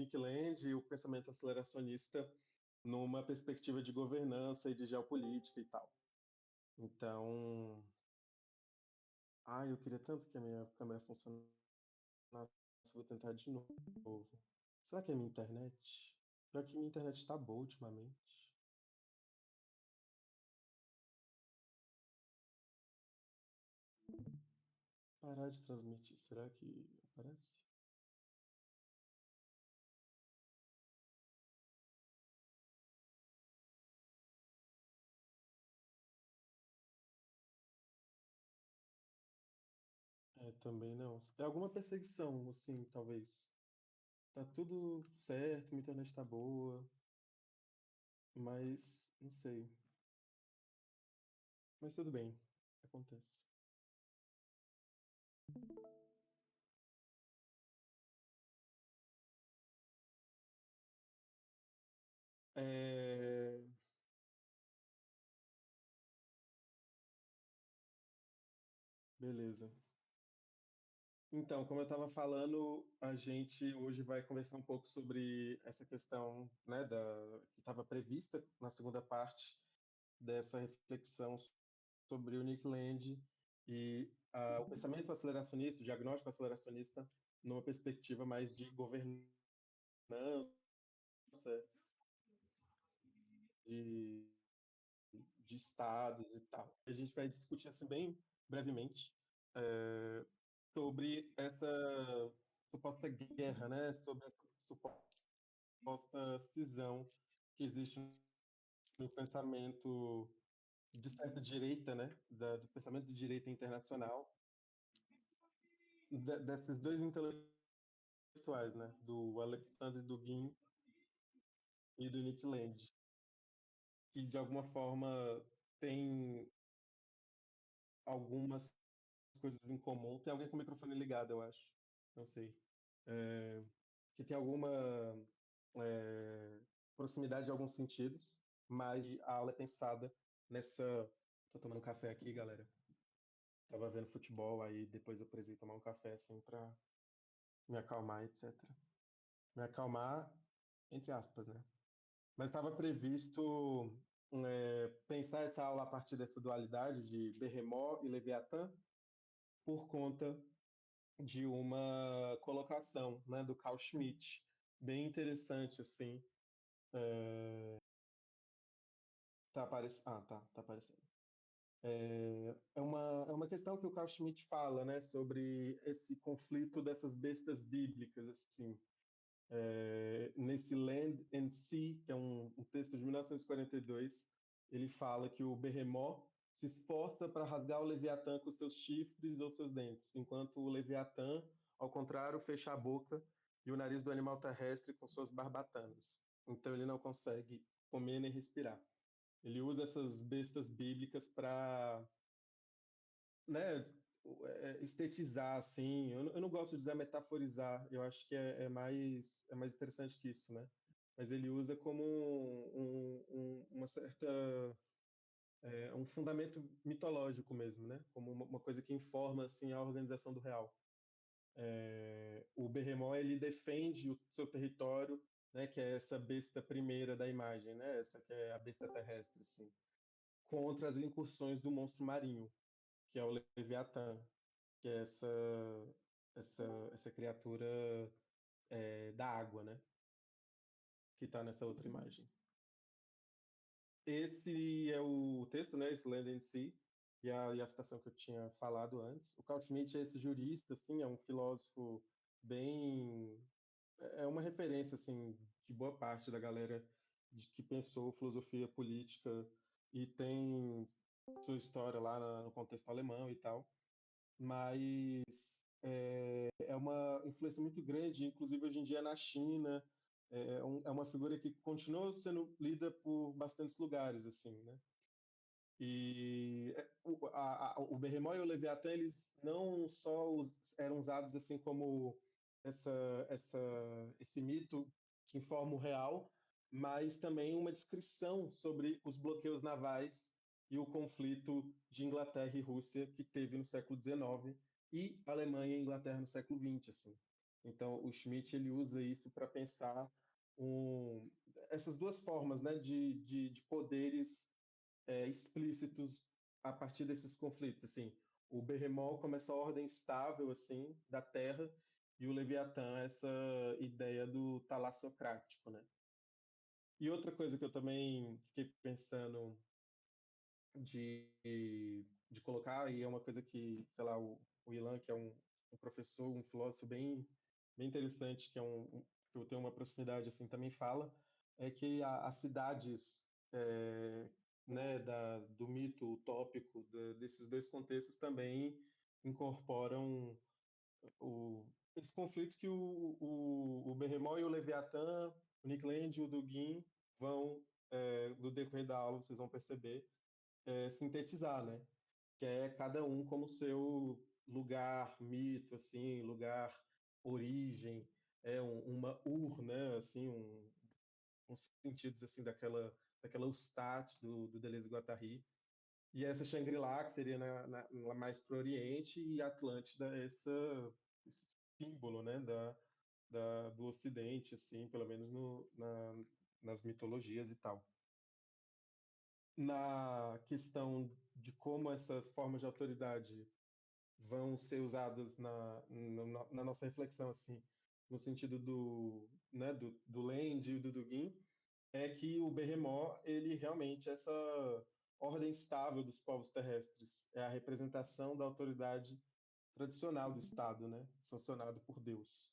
Nick Land e o pensamento aceleracionista numa perspectiva de governança e de geopolítica e tal. Então, eu queria tanto que a minha câmera funcionasse. Vou tentar de novo. Será que é minha internet? Pior que minha internet está boa ultimamente. Parar de transmitir. Será que aparece? Também não. É alguma perseguição, assim, talvez. Tá tudo certo, minha internet tá boa, mas não sei. Mas tudo bem, acontece. É, Beleza. Então, como eu estava falando, a gente hoje vai conversar um pouco sobre essa questão, né, que estava prevista na segunda parte dessa reflexão sobre o Nick Land e o pensamento aceleracionista, o diagnóstico aceleracionista, numa perspectiva mais de governança, de, de estados e tal. A gente vai discutir assim bem brevemente sobre essa suposta guerra, né, sobre essa suposta cisão que existe no pensamento de certa direita, né, do pensamento de direita internacional, desses dois intelectuais, né, do Alexander Dugin e do Nick Land, que de alguma forma tem algumas coisas em comum. Tem alguém com o microfone ligado, eu acho. Não sei. Que tem alguma proximidade de alguns sentidos, mas a aula é pensada nessa. Tô tomando café aqui, galera. Tava vendo futebol, aí depois eu precisei tomar um café assim pra me acalmar, etc. Me acalmar, entre aspas, né? Mas estava previsto pensar essa aula a partir dessa dualidade de Behemoth e Leviatã por conta de uma colocação, né, do Carl Schmitt, bem interessante, assim. Tá aparecendo. É uma questão que o Carl Schmitt fala, né, sobre esse conflito dessas bestas bíblicas, assim. Nesse Land and Sea, que é um texto de 1942, ele fala que o Behemoth se esforça para rasgar o Leviatã com seus chifres ou seus dentes, enquanto o Leviatã, ao contrário, fecha a boca e o nariz do animal terrestre com suas barbatanas. Então ele não consegue comer nem respirar. Ele usa essas bestas bíblicas para, né, estetizar, assim. Eu não gosto de dizer metaforizar, eu acho que é mais interessante que isso, né? Mas ele usa como uma certa um fundamento mitológico mesmo, né? Como uma coisa que informa assim a organização do real. O Behemoth ele defende o seu território, né? Que é essa besta primeira da imagem, né? Essa que é a besta terrestre, assim, contra as incursões do monstro marinho, que é o Leviatã, que é essa criatura da água, né? Que está nessa outra imagem. Esse é o texto, né? Esse Land and Sea, e a citação que eu tinha falado antes. O Carl Schmitt é esse jurista, assim, é um filósofo bem... É uma referência, assim, de boa parte da galera que pensou filosofia política e tem sua história lá no contexto alemão e tal. Mas é uma influência muito grande, inclusive hoje em dia na China. É uma figura que continua sendo lida por bastantes lugares, assim, né? E o Behemoth e o Leviatã, eles não só eram usados assim como esse mito que informa o real, mas também uma descrição sobre os bloqueios navais e o conflito de Inglaterra e Rússia que teve no século XIX e Alemanha e Inglaterra no século XX, assim. Então, o Schmitt ele usa isso para pensar um, essas duas formas, né, de poderes explícitos a partir desses conflitos. Assim, o Behemoth como essa ordem estável assim da Terra e o Leviatã essa ideia do talassocrático, né? E outra coisa que eu também fiquei pensando de colocar, e é uma coisa que, sei lá, o Ilan, que é um professor, um filósofo bem interessante, que eu tenho uma proximidade assim, também fala, é que as cidades né, do mito utópico desses dois contextos também incorporam esse conflito que o Behemoth e o Leviatã, o Nick Land e o Dugin vão, no decorrer da aula, vocês vão perceber, sintetizar, né? Que é cada um como seu lugar mito, assim, lugar origem, uma né? Assim, uns sentidos assim daquela Ustat do Deleuze e Guattari. E essa Shangri-La, que seria mais para o Oriente, e Atlântida, esse símbolo, né, do Ocidente, assim, pelo menos nas mitologias e tal. Na questão de como essas formas de autoridade vão ser usadas na nossa reflexão, assim, no sentido né, do Land e do Dugin, é que o Behemoth, ele realmente é essa ordem estável dos povos terrestres, é a representação da autoridade tradicional do Estado, né, sancionado por Deus.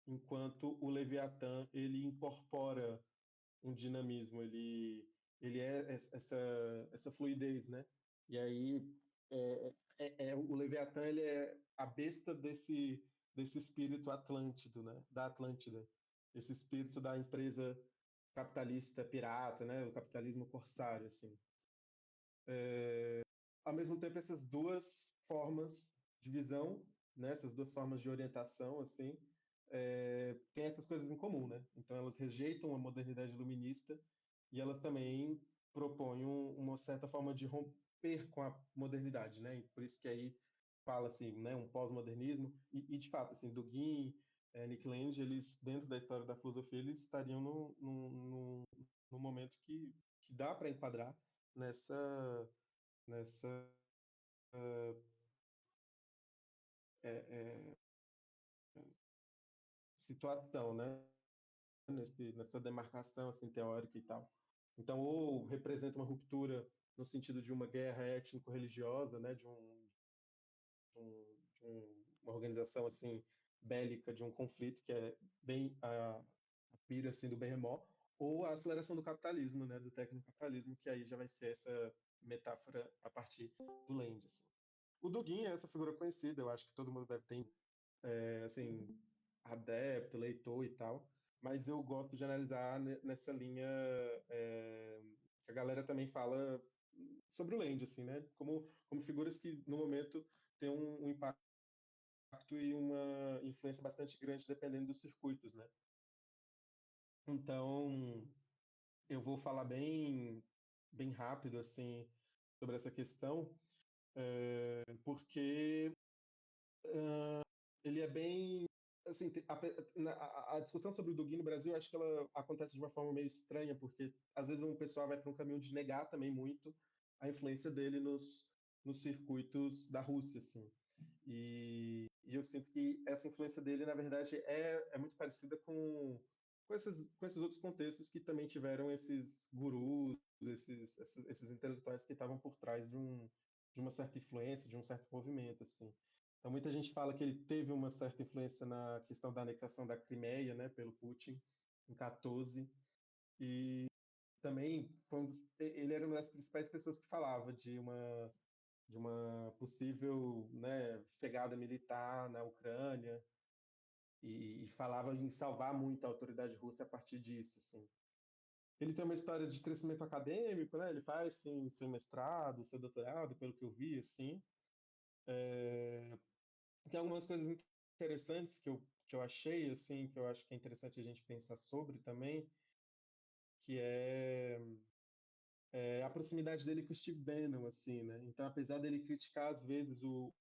Enquanto o Leviatã, ele incorpora um dinamismo, ele é essa fluidez, né? E aí o Leviatã ele é a besta desse espírito atlântido, né? Da Atlântida, esse espírito da empresa capitalista pirata, né? O capitalismo corsário, assim. Ao mesmo tempo, essas duas formas de visão, né? Essas duas formas de orientação, assim, têm essas coisas em comum, né? Então, elas rejeitam a modernidade iluminista e ela também propõe uma certa forma de romper com a modernidade, né? E por isso que aí fala assim, né? Um pós-modernismo e de fato, assim, Dugin, Nick Land, eles dentro da história da filosofia, eles estariam no momento que dá para enquadrar nessa é, é, situação, né? Nessa demarcação assim, teórica e tal. Então, ou representa uma ruptura no sentido de uma guerra étnico-religiosa, né? Uma organização assim bélica, de um conflito que é bem a pira assim, do Behemoth, ou a aceleração do capitalismo, né? Do tecnocapitalismo, que aí já vai ser essa metáfora a partir do Land. Assim. O Dugin é essa figura conhecida, eu acho que todo mundo deve ter assim, adepto, leitor e tal, mas eu gosto de analisar nessa linha que a galera também fala sobre o Land, assim, né? Como figuras que, no momento, têm um impacto e uma influência bastante grande dependendo dos circuitos, né? Então, eu vou falar bem rápido, assim, sobre essa questão, porque ele é bem assim a discussão sobre o Dugin no Brasil acho que ela acontece de uma forma meio estranha porque às vezes um pessoal vai para um caminho de negar também muito a influência dele nos circuitos da Rússia assim e eu sinto que essa influência dele na verdade é muito parecida com esses outros contextos que também tiveram esses gurus esses intelectuais que estavam por trás de uma certa influência de um certo movimento assim. Então, muita gente fala que ele teve uma certa influência na questão da anexação da Crimeia, né, pelo Putin, em 14, e também ele era uma das principais pessoas que falava de uma possível, né, pegada militar na Ucrânia, e falava em salvar muito a autoridade russa a partir disso, assim. Ele tem uma história de crescimento acadêmico, né? Ele faz, sim, seu mestrado, seu doutorado, pelo que eu vi, assim. Tem algumas coisas interessantes que eu achei, assim, que eu acho que é interessante a gente pensar sobre também, que a proximidade dele com o Steve Bannon, assim, né? Então, apesar dele criticar às vezes o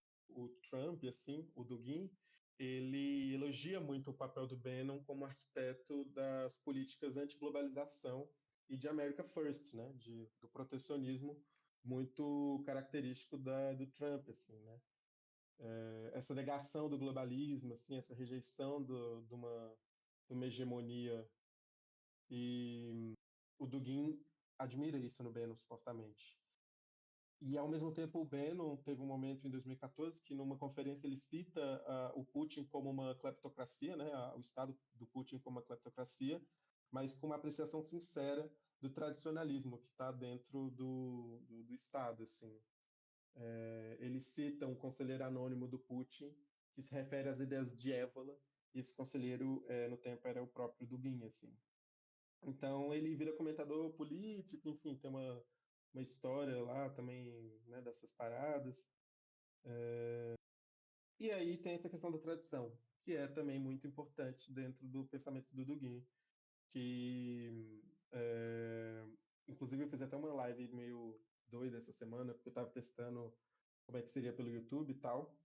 Trump, assim, o Dugin, ele elogia muito o papel do Bannon como arquiteto das políticas anti-globalização e de America First, né, do protecionismo muito característico do Trump, assim, né? Essa negação do globalismo, assim, essa rejeição de uma hegemonia, e o Dugin admira isso no Bannon, supostamente. E, ao mesmo tempo, o Bannon teve um momento em 2014 que, numa conferência, ele cita o Putin como uma cleptocracia, né, o Estado do Putin como uma cleptocracia, mas com uma apreciação sincera do tradicionalismo que está dentro do Estado. Assim. Ele cita um conselheiro anônimo do Putin que se refere às ideias de Évola, e esse conselheiro, no tempo, era o próprio Dugin. Assim. Então, ele vira comentador político, enfim, tem uma história lá também, né, dessas paradas. E aí tem essa questão da tradição, que é também muito importante dentro do pensamento do Dugin, que, é, inclusive, eu fiz até uma live meio doida essa semana, porque eu estava testando como é que seria pelo YouTube e tal.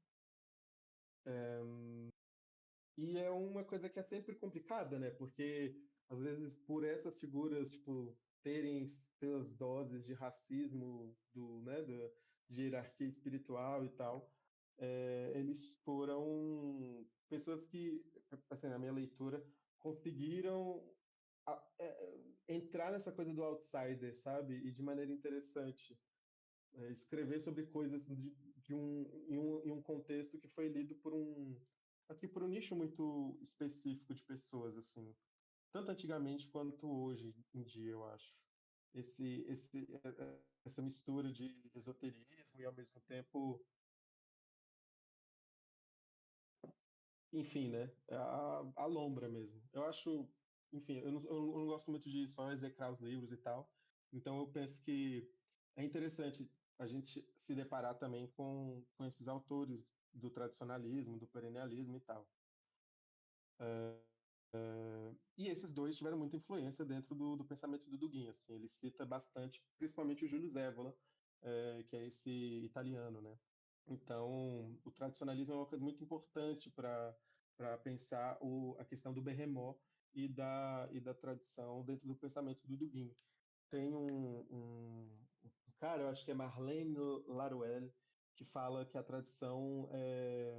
E é uma coisa que é sempre complicada, né? Porque, às vezes, por essas figuras, tipo, terem suas doses de racismo, de hierarquia espiritual e tal, eles foram pessoas que, assim, na minha leitura, conseguiram entrar nessa coisa do outsider, sabe? E de maneira interessante. Escrever sobre coisas em um contexto que foi lido por um nicho muito específico de pessoas, assim, tanto antigamente quanto hoje em dia, eu acho. Essa mistura de esoterismo e, ao mesmo tempo, enfim, né? A lombra mesmo. Eu acho, enfim, eu não gosto muito de só execrar os livros e tal, então eu penso que é interessante a gente se deparar também com esses autores do tradicionalismo, do perennialismo e tal. E esses dois tiveram muita influência dentro do pensamento do Dugin, assim, ele cita bastante, principalmente o Júlio Zévola, que é esse italiano, né? Então, o tradicionalismo é uma coisa muito importante para pensar a questão do Berremó e da tradição dentro do pensamento do Dugin. Tem um cara, eu acho que é Marlene Laruelle, que fala que a tradição é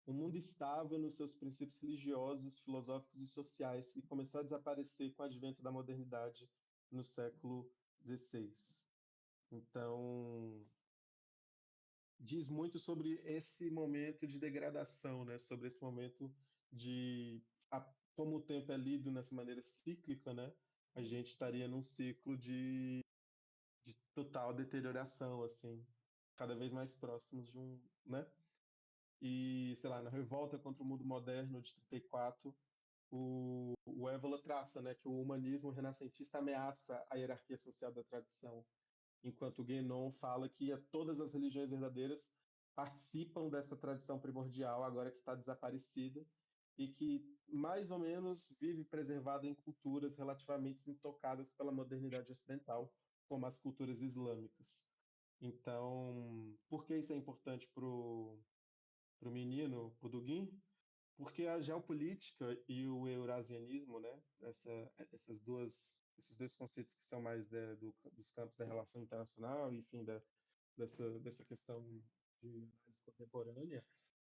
o mundo estável nos seus princípios religiosos, filosóficos e sociais e começou a desaparecer com o advento da modernidade no século XVI. Então, diz muito sobre esse momento de degradação, né? Sobre esse momento de como o tempo é lido nessa maneira cíclica, né? A gente estaria num ciclo de total deterioração, assim, cada vez mais próximos de um, né? E, sei lá, na Revolta contra o Mundo Moderno de 34, o Évola traça, né, que o humanismo renascentista ameaça a hierarquia social da tradição, enquanto Guénon fala que todas as religiões verdadeiras participam dessa tradição primordial agora que está desaparecida e que mais ou menos vive preservada em culturas relativamente intocadas pela modernidade ocidental, como as culturas islâmicas. Então, por que isso é importante para o menino, para o Dugin? Porque a geopolítica e o eurasianismo, né, esses dois conceitos que são mais dos campos da relação internacional, enfim, dessa questão de análise contemporânea,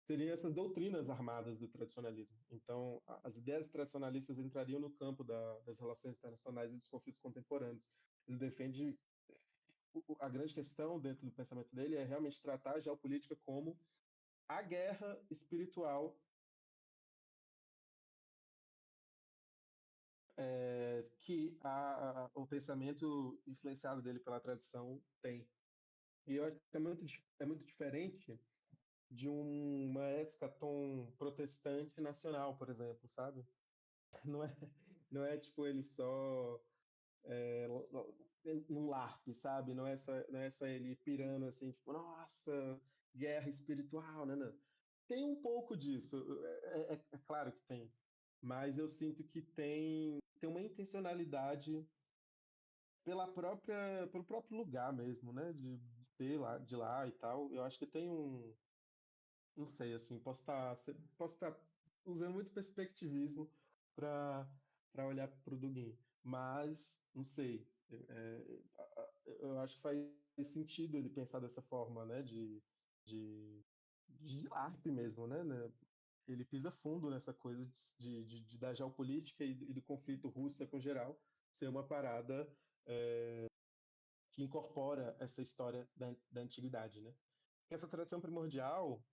seriam essas doutrinas armadas do tradicionalismo. Então, as ideias tradicionalistas entrariam no campo das relações internacionais e dos conflitos contemporâneos. Ele defende a grande questão dentro do pensamento dele é realmente tratar a geopolítica como a guerra espiritual que o pensamento influenciado dele pela tradição tem. E eu acho que é muito diferente de uma escatom protestante nacional, por exemplo, sabe? Não é, não é tipo ele só é, num LARP, sabe? Não é só ele pirando assim, tipo, nossa, guerra espiritual, né? Não. Tem um pouco disso, é claro que tem, mas eu sinto que tem uma intencionalidade pelo próprio lugar mesmo, né? De ter lá, de lá e tal. Eu acho que tem não sei, assim, posso estar usando muito perspectivismo para olhar para o Dugin, mas não sei. Eu acho que faz sentido ele pensar dessa forma, né, de, de arte mesmo, né? Ele pisa fundo nessa coisa da geopolítica e do conflito Rússia com geral ser uma parada que incorpora essa história da antiguidade, né? Essa tradição primordial,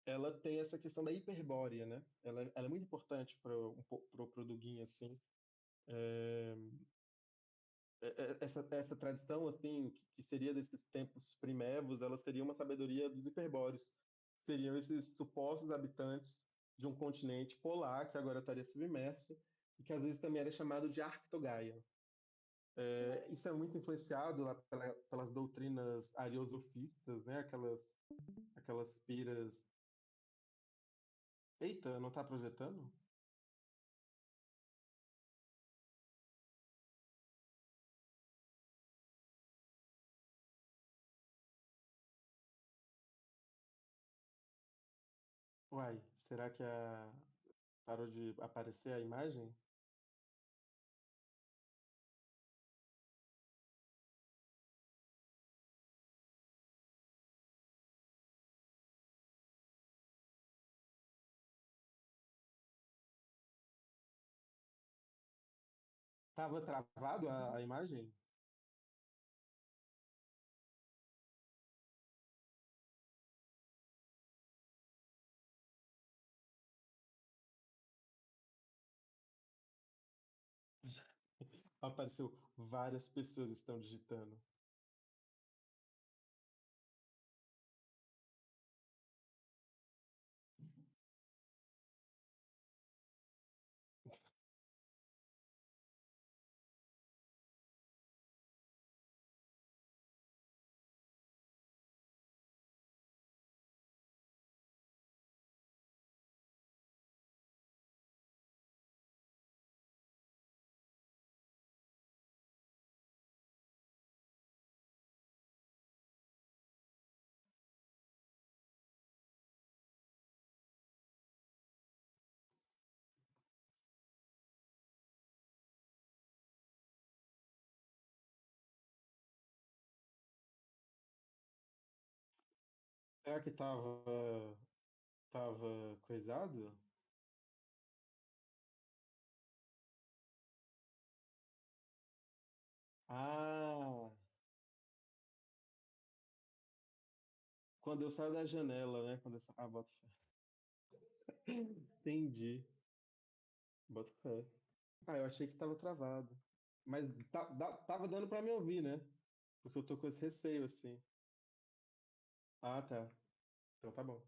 ela tem essa questão da hiperbórea, né? Ela é muito importante para o Dugin, assim. Essa tradição, assim, que seria desses tempos primevos, ela seria uma sabedoria dos hiperbóreos. Seriam esses supostos habitantes de um continente polar que agora estaria submerso e que às vezes também era chamado de Arctogaia. Isso é muito influenciado lá pelas doutrinas ariosofistas, né? Aquelas piras. Eita, não está projetando? Uai, será que parou de aparecer a imagem? Tava travado a imagem? Apareceu várias pessoas estão digitando. Será que tava coisado? Ah, quando eu saio da janela, né? Quando eu saio... Ah, boto fé. Entendi. Boto fé. Ah, eu achei que tava travado. Mas tava dando pra me ouvir, né? Porque eu tô com esse receio, assim. Ah, tá. Então tá bom.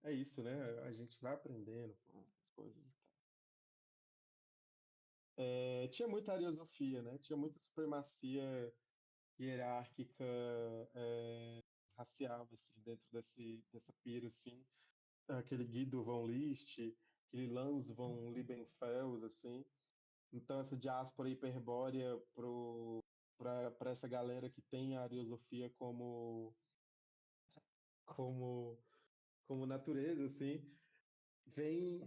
É isso, né? A gente vai aprendendo com as coisas. Tinha muita ariosofia, né? Tinha muita supremacia hierárquica, racial, assim, dentro dessa pira, assim. Aquele Guido von List, aquele Lanz von Liebenfels, assim. Então, essa diáspora hiperbórea para essa galera que tem a ariosofia como, como natureza, assim, vem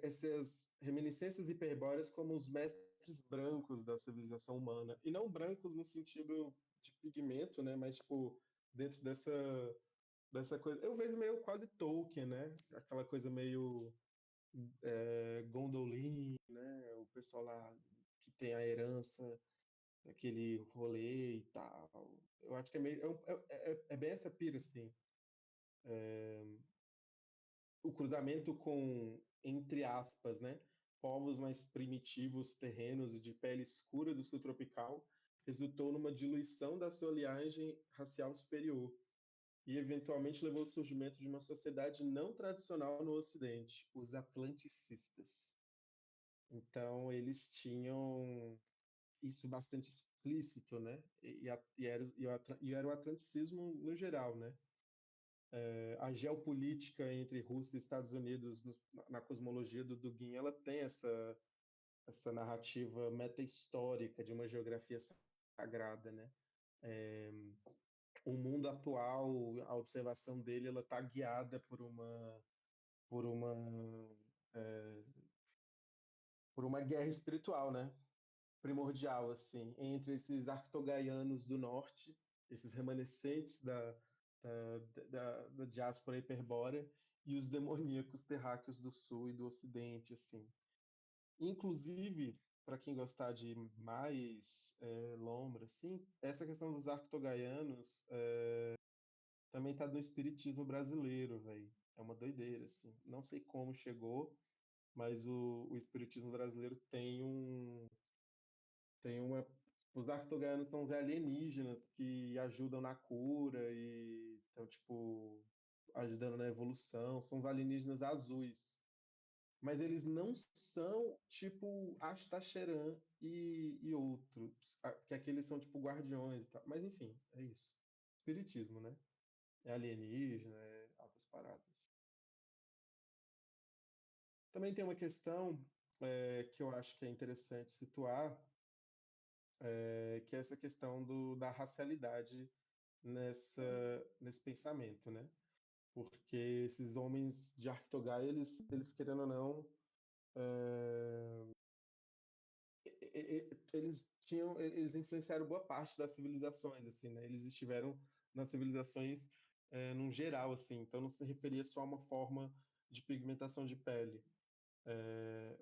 essas reminiscências hiperbóreas como os mestres brancos da civilização humana. E não brancos no sentido de pigmento, né? Mas, tipo, dentro dessa coisa. Eu vejo meio quase Tolkien, né? Aquela coisa meio Gondolin, né? O pessoal lá que tem a herança, aquele rolê e tal. Eu acho que é meio. É bem essa pira, assim. O cruzamento com, entre aspas, né, povos mais primitivos, terrenos e de pele escura do sul tropical, resultou numa diluição da sua linhagem racial superior e eventualmente levou ao surgimento de uma sociedade não tradicional no Ocidente, os atlanticistas. Então, eles tinham isso bastante explícito, né? E era o atlanticismo no geral, né? A geopolítica entre Rússia e Estados Unidos na cosmologia do Dugin, ela tem essa narrativa meta-histórica de uma geografia sagrada, né? o mundo atual, a observação dele, ela está guiada por uma é, por uma guerra espiritual, né? Primordial, assim, entre esses arctogaianos do norte, esses remanescentes da diáspora hiperbórea, e os demoníacos terráqueos do sul e do ocidente, assim. Inclusive, para quem gostar de mais lombra, assim, essa questão dos arctogaianos também tá no espiritismo brasileiro, velho. É uma doideira, assim. Não sei como chegou, mas o espiritismo brasileiro tem uma. Os arcturianos são os alienígenas que ajudam na cura e estão, tipo, ajudando na evolução. São os alienígenas azuis. Mas eles não são, tipo, Astacheran e outros. Que aqueles são, tipo, guardiões e tal. Mas, enfim, é isso. Espiritismo, né? É alienígena, é altas paradas. Também tem uma questão que eu acho que é interessante situar, que é essa questão da racialidade nesse pensamento, né? Porque esses homens de Arctogai, eles querendo ou não, eles influenciaram boa parte das civilizações, assim, né? Eles estiveram nas civilizações num geral, assim, então não se referia só a uma forma de pigmentação de pele. É,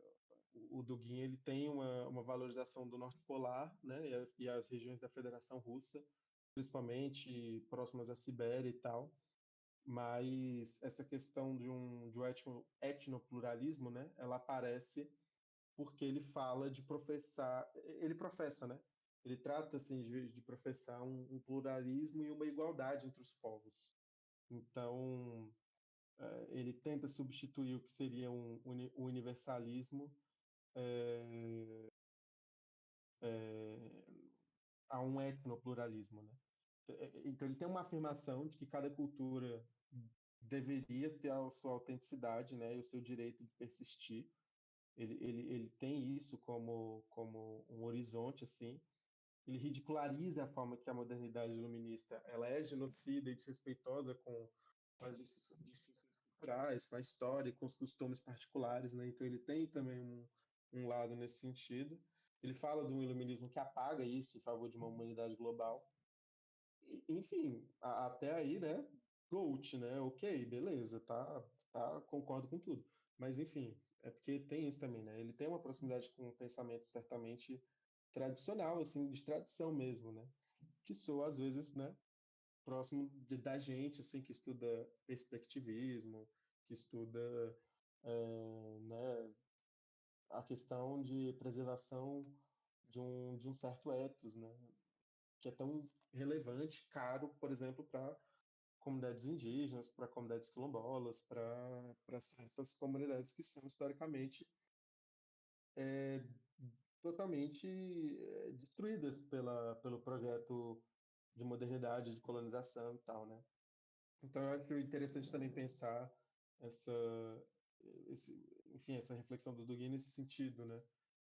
o Dugin ele tem uma valorização do norte polar, né, e as regiões da Federação Russa, principalmente próximas à Sibéria e tal, mas essa questão de um etnopluralismo, né, ela aparece porque ele fala de professar, ele professa, né, ele trata assim de professar um pluralismo e uma igualdade entre os povos. Então, ele tenta substituir o que seria um universalismo é, é, a um etnopluralismo, né? Então ele tem uma afirmação de que cada cultura deveria ter a sua autenticidade, né, e o seu direito de persistir. Ele tem isso como um horizonte, assim. Ele ridiculariza a forma que a modernidade iluminista ela é genocida e desrespeitosa com as distinções culturais, com a história, com os costumes particulares, né? Então ele tem também um lado nesse sentido. Ele fala de um iluminismo que apaga isso em favor de uma humanidade global. Enfim, até aí, né? Gold, né? Ok, beleza, tá, concordo com tudo. Mas enfim, é porque tem isso também, né? Ele tem uma proximidade com um pensamento certamente tradicional, assim, de tradição mesmo, né? Que soa às vezes, né? Próximo da gente, assim, que estuda perspectivismo, que estuda, né, a questão de preservação de um certo ethos, né? Que é tão relevante, caro, por exemplo, para comunidades indígenas, para comunidades quilombolas, para certas comunidades que são historicamente é, totalmente destruídas pelo projeto de modernidade, de colonização e tal, né? Então eu acho interessante também pensar essa, enfim, essa reflexão do Dugin nesse sentido, né?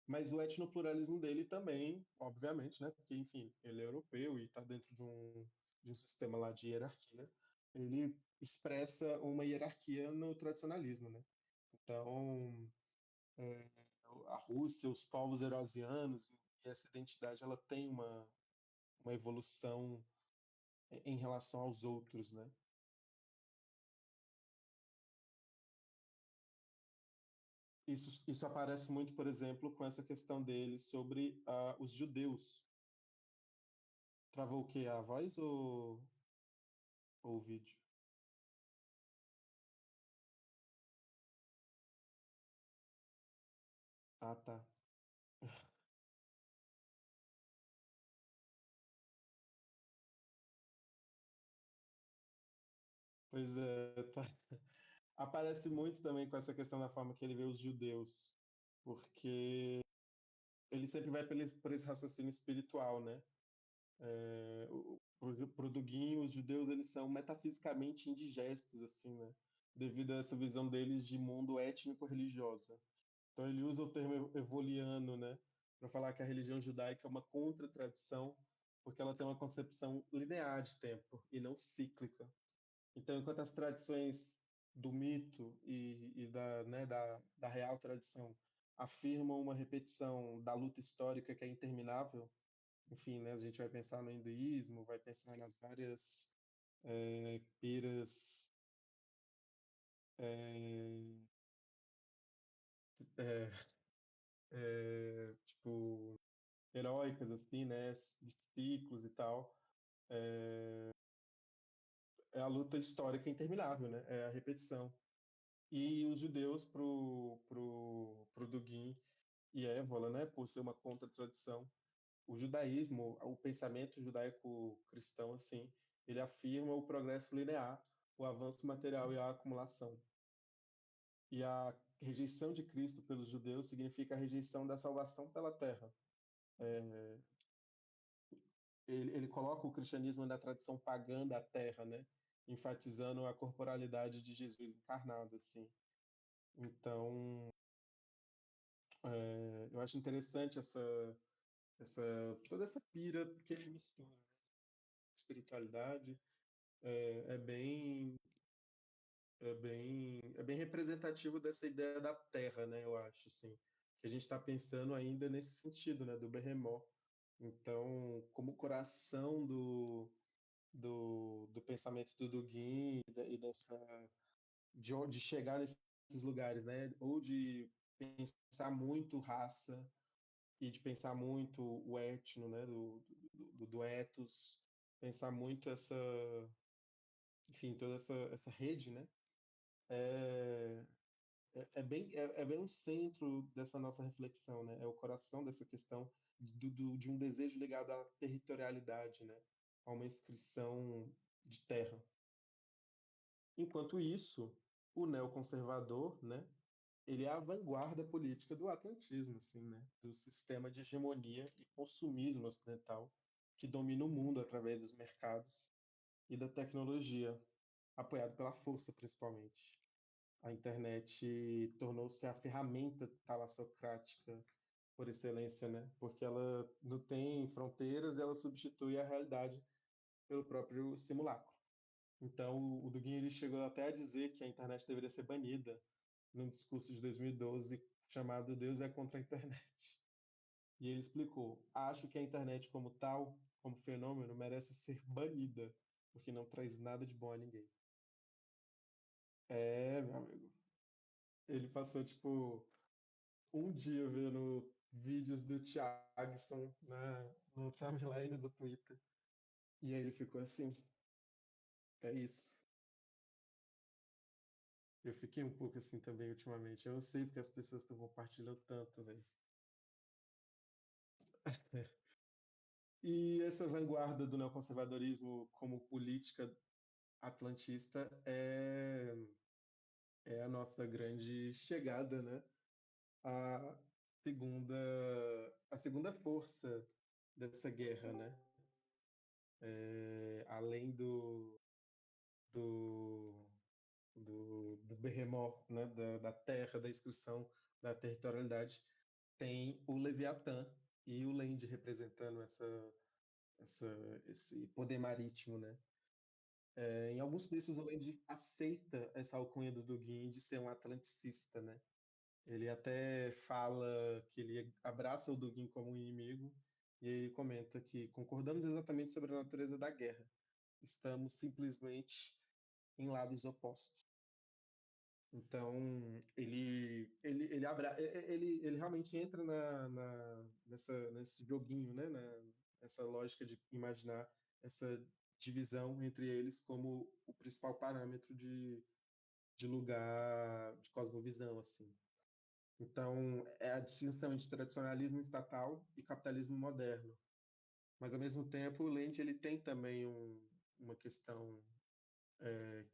Mas o etnopluralismo dele também, obviamente, né? Porque, enfim, ele é europeu e está dentro de um sistema lá de hierarquia. Ele expressa uma hierarquia no tradicionalismo, né? Então, é, a Rússia, os povos eurasianos e essa identidade, ela tem uma evolução em relação aos outros, né? Isso aparece muito, por exemplo, com essa questão dele sobre os judeus. Travou o quê? A voz ou o vídeo? Ah, tá. Pois é, tá. Aparece muito também com essa questão da forma que ele vê os judeus, porque ele sempre vai por esse raciocínio espiritual, né? Pro Dugin, os judeus eles são metafisicamente indigestos, assim, né? Devido a essa visão deles de mundo étnico-religiosa. Então ele usa o termo evoliano, né? Para falar que a religião judaica é uma contra-tradição porque ela tem uma concepção linear de tempo e não cíclica. Então, enquanto as tradições do mito da real tradição afirmam uma repetição da luta histórica que é interminável, enfim, né, a gente vai pensar no hinduísmo, vai pensar nas várias piras é, é, tipo heróicas assim, né, de ciclos e tal. É a luta histórica interminável, né? É a repetição. E os judeus pro Dugin e Évola, né, por ser uma contra-tradição, o judaísmo, o pensamento judaico-cristão, assim, ele afirma o progresso linear, o avanço material e a acumulação. E a rejeição de Cristo pelos judeus significa a rejeição da salvação pela terra. Ele coloca o cristianismo na tradição pagã da terra, né, enfatizando a corporalidade de Jesus encarnado, assim. Então, eu acho interessante toda essa pira que ele mistura, né? Espiritualidade é bem é bem representativo dessa ideia da Terra, né? Eu acho assim que a gente está pensando ainda nesse sentido, né? Do Behemoth. Então, como coração do pensamento do Dugin e dessa de chegar nesses lugares, né? Ou de pensar muito raça e de pensar muito o etno, né? Do ethos, pensar muito enfim, toda essa rede, né? É, é bem o centro dessa nossa reflexão, né? É o coração dessa questão de um desejo ligado à territorialidade, né? A uma inscrição de terra. Enquanto isso, o neoconservador, né? Ele é a vanguarda política do atlantismo, assim, né? Do sistema de hegemonia e consumismo ocidental que domina o mundo através dos mercados e da tecnologia, apoiado pela força, principalmente. A internet tornou-se a ferramenta talassocrática por excelência, né? Porque ela não tem fronteiras, ela substitui a realidade pelo próprio simulacro. Então, o Dugin ele chegou até a dizer que a internet deveria ser banida num discurso de 2012 chamado Deus é contra a internet. E ele explicou: acho que a internet como tal, como fenômeno, merece ser banida, porque não traz nada de bom a ninguém. Meu amigo. Ele passou, tipo, um dia vendo vídeos do Thiagson no timeline do Twitter. E aí ele ficou assim, é isso. Eu fiquei um pouco assim também ultimamente. Eu não sei porque as pessoas estão compartilhando tanto, velho. E essa vanguarda do neoconservadorismo como política atlantista é a nossa grande chegada, né? A segunda, a segunda força dessa guerra, né? Além do, do Behemoth, né? Da terra, da inscrição, da territorialidade, tem o Leviatã e o Land representando esse poder marítimo, né? Em alguns textos, o Land aceita essa alcunha do Dugin de ser um atlanticista, né? Ele até fala que ele abraça o Dugin como um inimigo, e ele comenta que concordamos exatamente sobre a natureza da guerra. Estamos simplesmente em lados opostos. Então, ele realmente entra nesse joguinho, né? Nessa lógica de imaginar essa divisão entre eles como o principal parâmetro de lugar, de cosmovisão, assim. Então, é a distinção entre tradicionalismo estatal e capitalismo moderno. Mas, ao mesmo tempo, o Lente ele tem também uma questão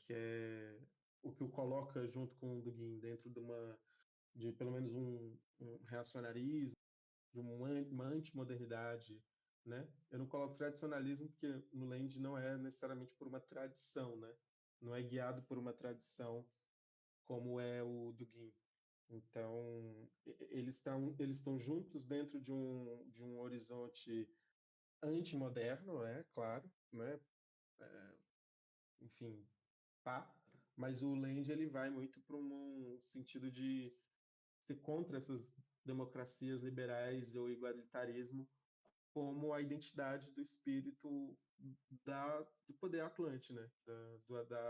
que é o que o coloca junto com o Dugin dentro de pelo menos um reacionarismo, de uma antimodernidade, né? Eu não coloco tradicionalismo porque no Land não é necessariamente por uma tradição, né? Não é guiado por uma tradição como é o Dugin. Então, eles estão juntos dentro de um horizonte antimoderno, é claro, né? Enfim, pá. Mas o Land ele vai muito para um sentido de ser contra essas democracias liberais ou igualitarismo como a identidade do espírito do poder Atlante, né?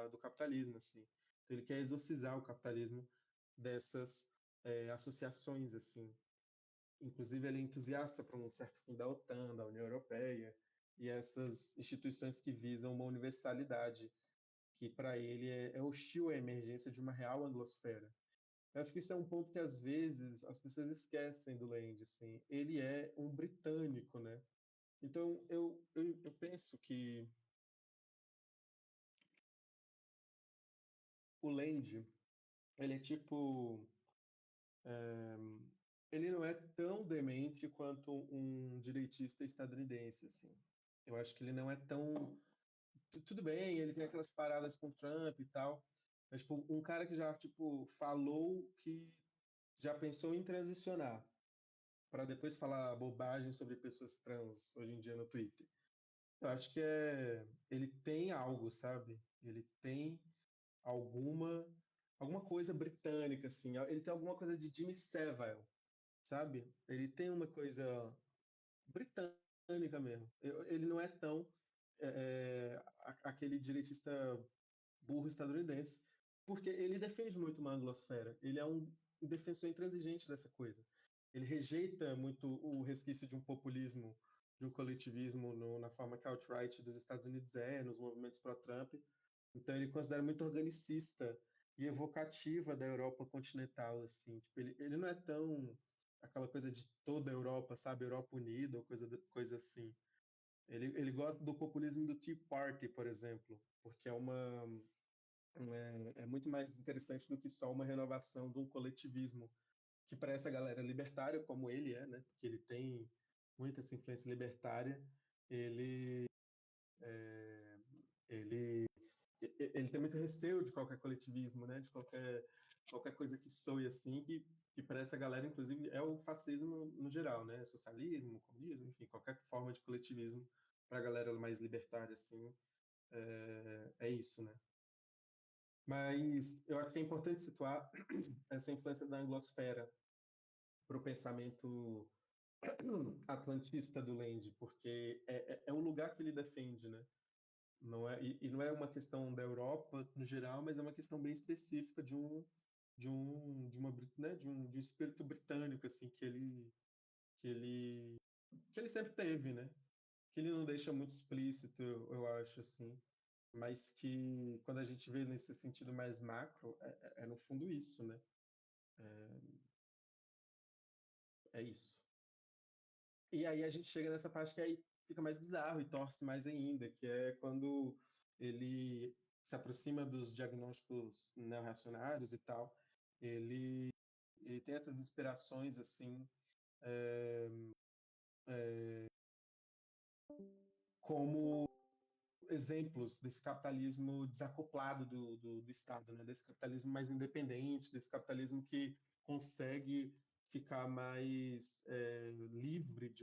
Do capitalismo, assim. Então, ele quer exorcizar o capitalismo dessas associações, assim. Inclusive, ele é entusiasta para um certo fim da OTAN, da União Europeia, e essas instituições que visam uma universalidade, que para ele é hostil à emergência de uma real anglosfera. Eu acho que isso é um ponto que às vezes as pessoas esquecem do Land, assim. Ele é um britânico, né? Então eu penso que o Land, ele é tipo, é, ele não é tão demente quanto um direitista estadunidense, assim. Eu acho que ele não é tão tudo bem, ele tem aquelas paradas com Trump e tal, mas tipo, um cara que já tipo falou que já pensou em transicionar para depois falar bobagem sobre pessoas trans hoje em dia no Twitter. Eu acho que ele tem algo, sabe? Ele tem alguma alguma coisa britânica assim. Ele tem alguma coisa de Jimmy Savile, sabe? Ele tem uma coisa britânica mesmo. Ele não é tão aquele direitista burro estadunidense, porque ele defende muito uma anglosfera. Ele é um defensor intransigente dessa coisa. Ele rejeita muito o resquício de um populismo, de um coletivismo na forma que a alt-right dos Estados Unidos nos movimentos pró-Trump. Então ele considera muito organicista e evocativa da Europa continental, assim. Tipo, ele não é tão aquela coisa de toda a Europa, sabe? Europa unida ou coisa assim. Ele gosta do populismo do Tea Party, por exemplo, porque é muito mais interessante do que só uma renovação de um coletivismo que para essa galera libertária, como ele é, né? Porque ele tem muita essa influência libertária, ele, é, ele, ele tem muito receio de qualquer coletivismo, né? De qualquer coisa que soe assim, que para essa galera, inclusive, é o fascismo no geral, né? Socialismo, comunismo, enfim, qualquer forma de coletivismo para a galera mais libertária, assim, é isso, né? Mas eu acho que é importante situar essa influência da anglosfera para o pensamento atlantista do Land, porque é o lugar que ele defende, né? Não é, e não é uma questão da Europa no geral, mas é uma questão bem específica de um espírito britânico assim que ele sempre teve, né? Que ele não deixa muito explícito, eu acho assim, mas que quando a gente vê nesse sentido mais macro, é no fundo isso, né? É isso. E aí a gente chega nessa parte que aí fica mais bizarro e torce mais ainda, que é quando ele se aproxima dos diagnósticos neorreacionários e tal, ele, ele tem essas inspirações assim, é, como exemplos desse capitalismo desacoplado do Estado, né? Desse capitalismo mais independente, desse capitalismo que consegue ficar mais livre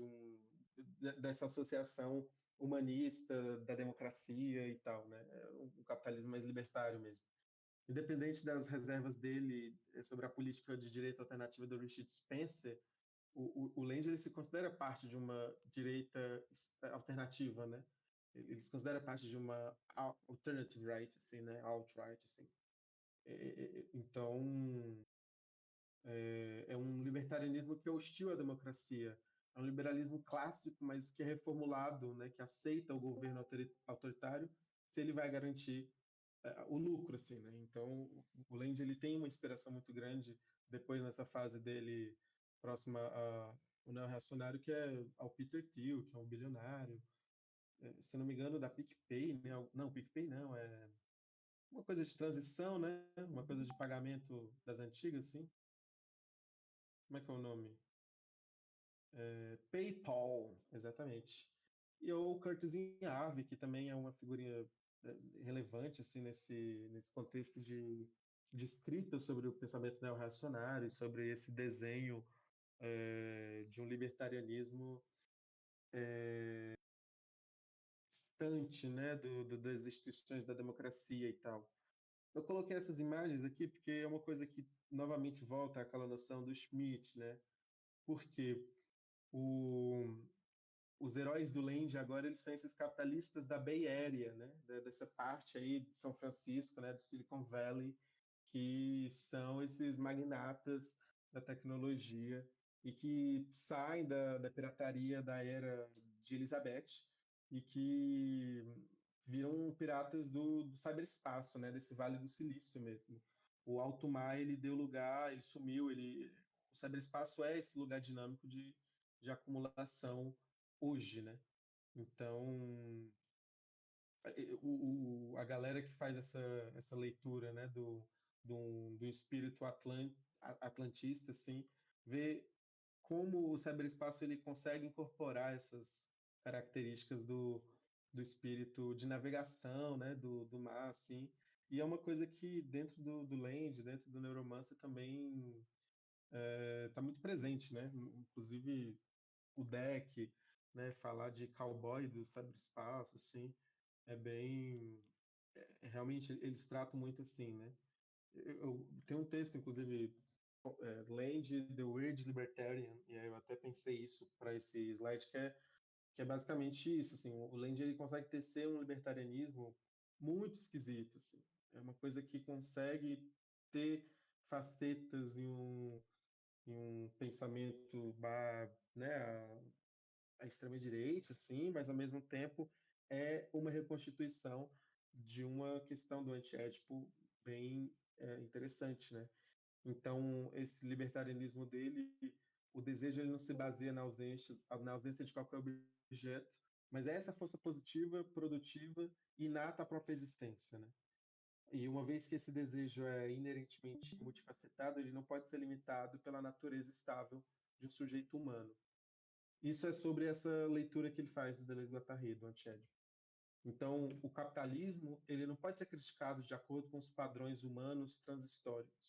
dessa associação humanista da democracia e tal, né? Um capitalismo mais libertário mesmo. Independente das reservas dele sobre a política de direita alternativa do Richard Spencer, o Land ele se considera parte de uma direita alternativa, né? Ele se considera parte de uma alternative right, assim, né? Alt-right, assim. Então, é um libertarianismo que é hostil à democracia. É um liberalismo clássico, mas que é reformulado, né? Que aceita o governo autoritário se ele vai garantir o lucro, assim, né? Então, o Land ele tem uma inspiração muito grande depois nessa fase dele próxima ao neo-reacionário, que é ao Peter Thiel, que é um bilionário, se não me engano, da PicPay, né? Não, PicPay não, é uma coisa de transição, né? Uma coisa de pagamento das antigas, assim. Como é que é o nome? PayPal, exatamente. E o Curtis Ave, que também é uma figurinha relevante assim nesse contexto de escrita sobre o pensamento neo-reacionário, sobre esse desenho de um libertarianismo distante, né, das instituições da democracia e tal. Eu coloquei essas imagens aqui porque é uma coisa que novamente volta àquela noção do Schmitt, né? Porque o, os heróis do Land agora eles são esses capitalistas da Bay Area, né? Dessa parte aí de São Francisco, né? Do Silicon Valley, que são esses magnatas da tecnologia e que saem da pirataria da era de Elizabeth e que viram piratas do cyberespaço, né? Desse Vale do Silício mesmo. O alto mar ele deu lugar, ele sumiu, o cyberespaço é esse lugar dinâmico de acumulação hoje, né? Então, a galera que faz essa leitura, né, do espírito atlantista, assim, vê como o cyberespaço ele consegue incorporar essas características do espírito de navegação, né, do mar, assim, e é uma coisa que dentro do Land, dentro do Neuromancer também está muito presente, né? Inclusive o deck, né, falar de cowboy do cyberespaço, assim, é bem, realmente eles tratam muito assim, né? Tem um texto, inclusive, Land, The Weird Libertarian, e aí eu até pensei isso para esse slide, que é basicamente isso, assim, o Land ele consegue tecer um libertarianismo muito esquisito, assim, é uma coisa que consegue ter facetas em um pensamento, né, a extrema-direita, sim, mas ao mesmo tempo é uma reconstituição de uma questão do antiético bem interessante, né? Então, esse libertarianismo dele, o desejo ele não se baseia na ausência de qualquer objeto, mas é essa força positiva, produtiva, inata à própria existência, né? E uma vez que esse desejo é inerentemente multifacetado, ele não pode ser limitado pela natureza estável de um sujeito humano. Isso é sobre essa leitura que ele faz do Deleuze-Guattari, do antiédipo. Então, o capitalismo ele não pode ser criticado de acordo com os padrões humanos transitórios.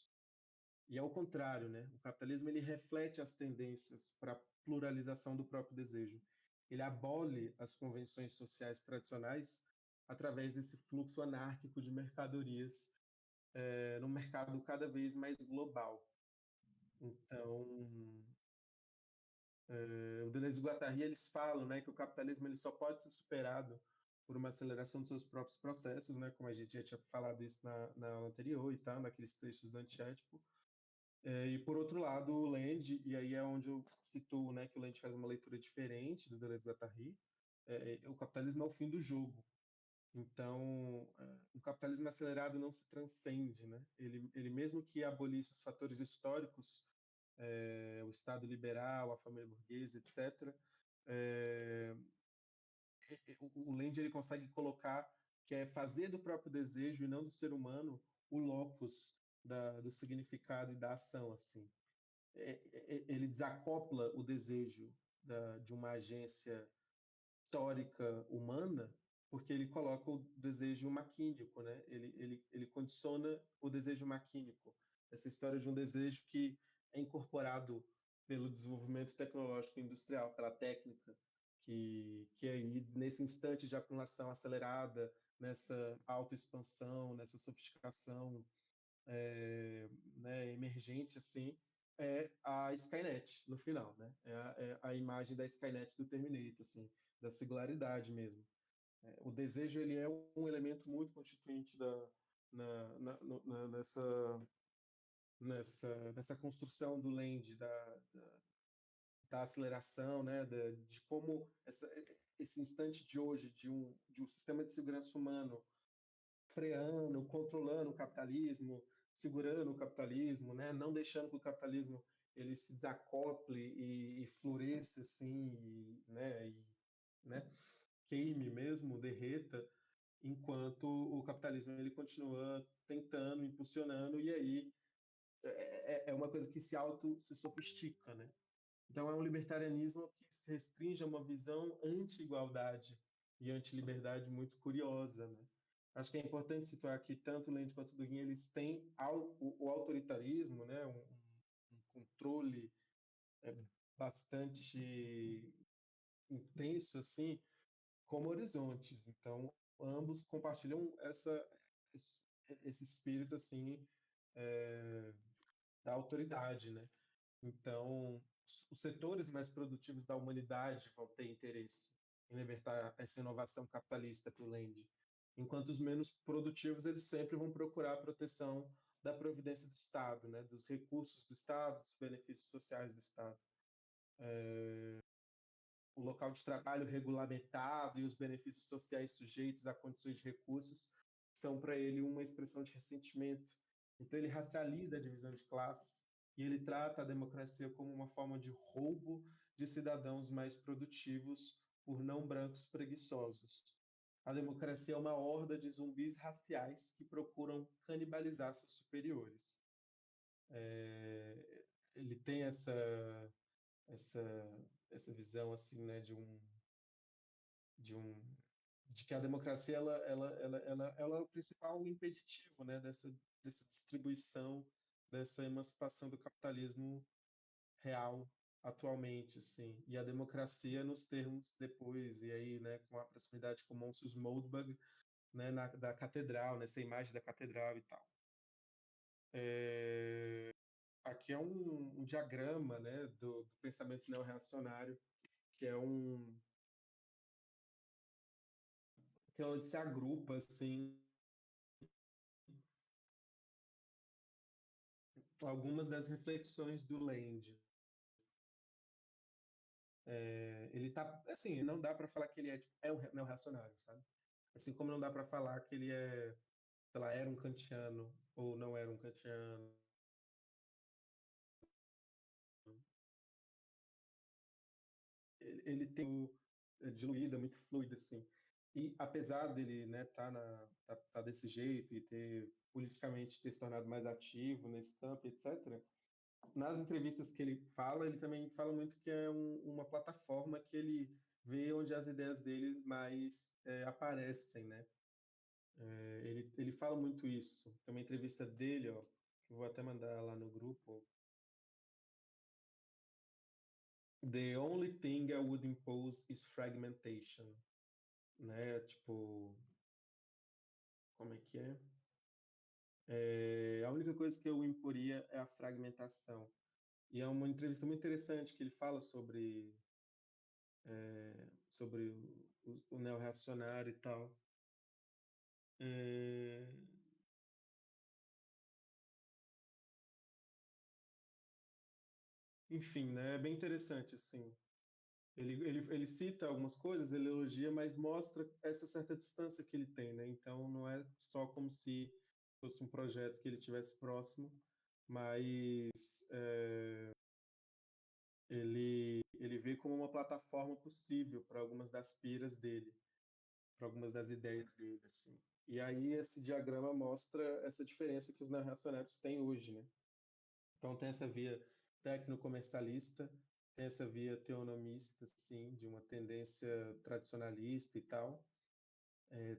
E ao contrário, né? O capitalismo ele reflete as tendências para a pluralização do próprio desejo. Ele abole as convenções sociais tradicionais através desse fluxo anárquico de mercadorias num mercado cada vez mais global. Então, o Deleuze e Guattari eles falam, né, que o capitalismo ele só pode ser superado por uma aceleração dos seus próprios processos, né, como a gente já tinha falado isso na aula anterior e tal, naqueles textos do antiético. E por outro lado, o Land, e aí é onde eu situo, né, que o Land faz uma leitura diferente do Deleuze-Guattari, o capitalismo é o fim do jogo. Então, o capitalismo acelerado não se transcende, né? Ele mesmo que abolisse os fatores históricos, o Estado liberal, a família burguesa, etc., é, o Land ele consegue colocar que é fazer do próprio desejo e não do ser humano o locus do significado e da ação, assim. Ele desacopla o desejo de uma agência histórica humana, porque ele coloca o desejo maquínico, né? Ele condiciona o desejo maquínico. Essa história de um desejo que é incorporado pelo desenvolvimento tecnológico e industrial, pela técnica, que aí, nesse instante de acumulação acelerada, nessa autoexpansão, nessa sofisticação né, emergente, assim, é a Skynet no final, né? É a imagem da Skynet do Terminator, assim, da singularidade mesmo. O desejo ele é um elemento muito constituinte nessa construção do Land, da aceleração, né, de como esse instante de hoje de um sistema de segurança humano freando, controlando o capitalismo, segurando o capitalismo, né? Não deixando que o capitalismo ele se desacople e floresça assim, né? Queime mesmo, derreta, enquanto o capitalismo ele continua tentando, impulsionando, e aí é uma coisa que se sofistica, né? Então é um libertarianismo que se restringe a uma visão anti-igualdade e anti-liberdade muito curiosa, né? Acho que é importante situar que tanto o Land quanto o Dugin eles têm o autoritarismo, né? Um controle bastante intenso, assim, como horizontes. Então, ambos compartilham esse espírito assim é, da autoridade, né? Então, os setores mais produtivos da humanidade vão ter interesse em libertar essa inovação capitalista para o Land, enquanto os menos produtivos eles sempre vão procurar a proteção da providência do Estado, né? Dos recursos do Estado, dos benefícios sociais do Estado. O local de trabalho regulamentado e os benefícios sociais sujeitos a condições de recursos são para ele uma expressão de ressentimento. Então ele racializa a divisão de classes e ele trata a democracia como uma forma de roubo de cidadãos mais produtivos por não brancos preguiçosos. A democracia é uma horda de zumbis raciais que procuram canibalizar seus superiores. Ele tem essa essa visão assim, né, de um de que a democracia ela é o principal impeditivo, né, dessa distribuição, dessa emancipação do capitalismo real atualmente, assim. E a democracia nos termos depois, e aí, né, com a proximidade com Môncio Moldbug, né, da catedral, nessa imagem da catedral e tal. Aqui é um diagrama, né, do pensamento neorreacionário, que é que é onde se agrupa assim algumas das reflexões do Land. Ele tá, assim, não dá para falar que ele é um neorreacionário, sabe? Assim como não dá para falar que ele sei lá, era um kantiano ou não era um kantiano. Ele tem diluída, muito fluida, assim. E apesar dele, né, tá desse jeito e ter politicamente ter se tornado mais ativo nesse campo, etc., nas entrevistas que ele fala, ele também fala muito que é uma plataforma que ele vê onde as ideias dele mais aparecem, né? Ele fala muito isso. Tem uma entrevista dele, ó, que eu vou até mandar lá no grupo. The only thing I would impose is fragmentation, né? Tipo, como é que é? A única coisa que eu imporia é a fragmentação. E é uma entrevista muito interessante que ele fala sobre o neo-reacionário e tal. É, enfim, né? É bem interessante, assim. Ele cita algumas coisas, ele elogia, mas mostra essa certa distância que ele tem, né? Então não é só como se fosse um projeto que ele tivesse próximo, mas ele vê como uma plataforma possível para algumas das piras dele, para algumas das ideias dele, assim. E aí esse diagrama mostra essa diferença que os neorreacionários têm hoje, né? Então tem essa via tecno-comercialista, tem essa via teonomista, sim, de uma tendência tradicionalista e tal,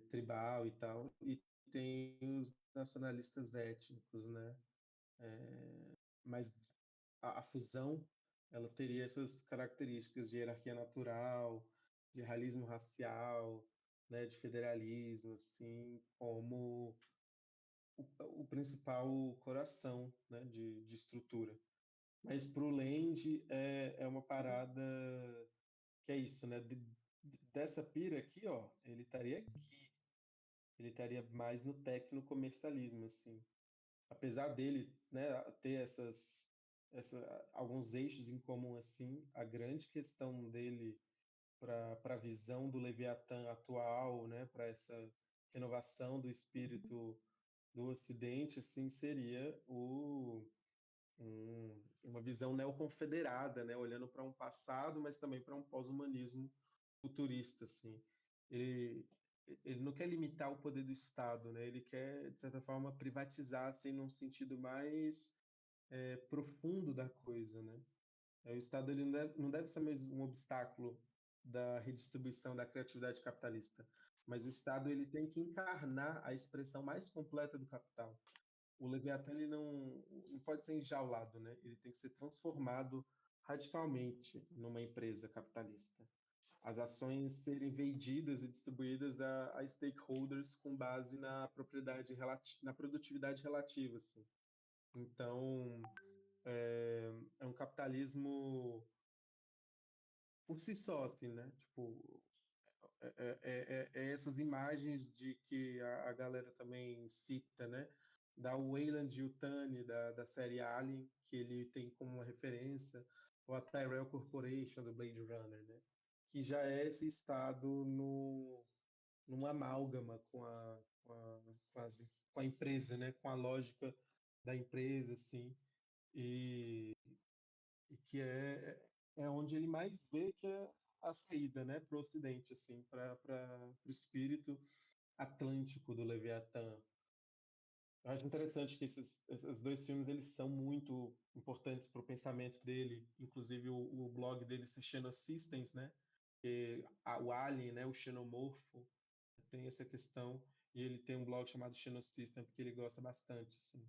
tribal e tal, e tem os nacionalistas étnicos, né? Mas a fusão, ela teria essas características de hierarquia natural, de realismo racial, né, de federalismo, assim, como o principal coração, né, de estrutura. Mas para o Land é uma parada que é isso, né? Dessa pira aqui, ó, ele estaria aqui. Ele estaria mais no tecno-comercialismo, assim. Apesar dele, né, ter alguns eixos em comum, assim, a grande questão dele para a visão do Leviatã atual, né, para essa renovação do espírito do Ocidente, assim, seria uma visão neoconfederada, né, olhando para um passado, mas também para um pós-humanismo futurista, assim. Ele, ele não quer limitar o poder do Estado, né? Ele quer, de certa forma, privatizar, assim, num sentido mais profundo da coisa, né? O Estado ele não deve ser mesmo um obstáculo da redistribuição da criatividade capitalista, mas o Estado ele tem que encarnar a expressão mais completa do capital. O Leviatã ele não pode ser enjaulado, né? Ele tem que ser transformado radicalmente numa empresa capitalista. as ações serem vendidas e distribuídas a stakeholders com base na na produtividade relativa, assim. Então, é um capitalismo por si só, assim, né? Tipo, essas imagens de que a galera também cita, né? Da Weyland Yutani, da série Alien, que ele tem como uma referência, ou a Tyrell Corporation, do Blade Runner, né? Que já é esse estado numa amálgama com a empresa, né? Com a lógica da empresa, assim, e, e que é onde ele mais vê que é a saída, né, para o Ocidente, assim, para o espírito atlântico do Leviatã. Eu acho interessante que esses dois filmes eles são muito importantes para o pensamento dele, inclusive o blog dele se Xenosystems, né? Que o Alien, né, o xenomorfo, tem essa questão, e ele tem um blog chamado Xenosystem, porque ele gosta bastante, assim.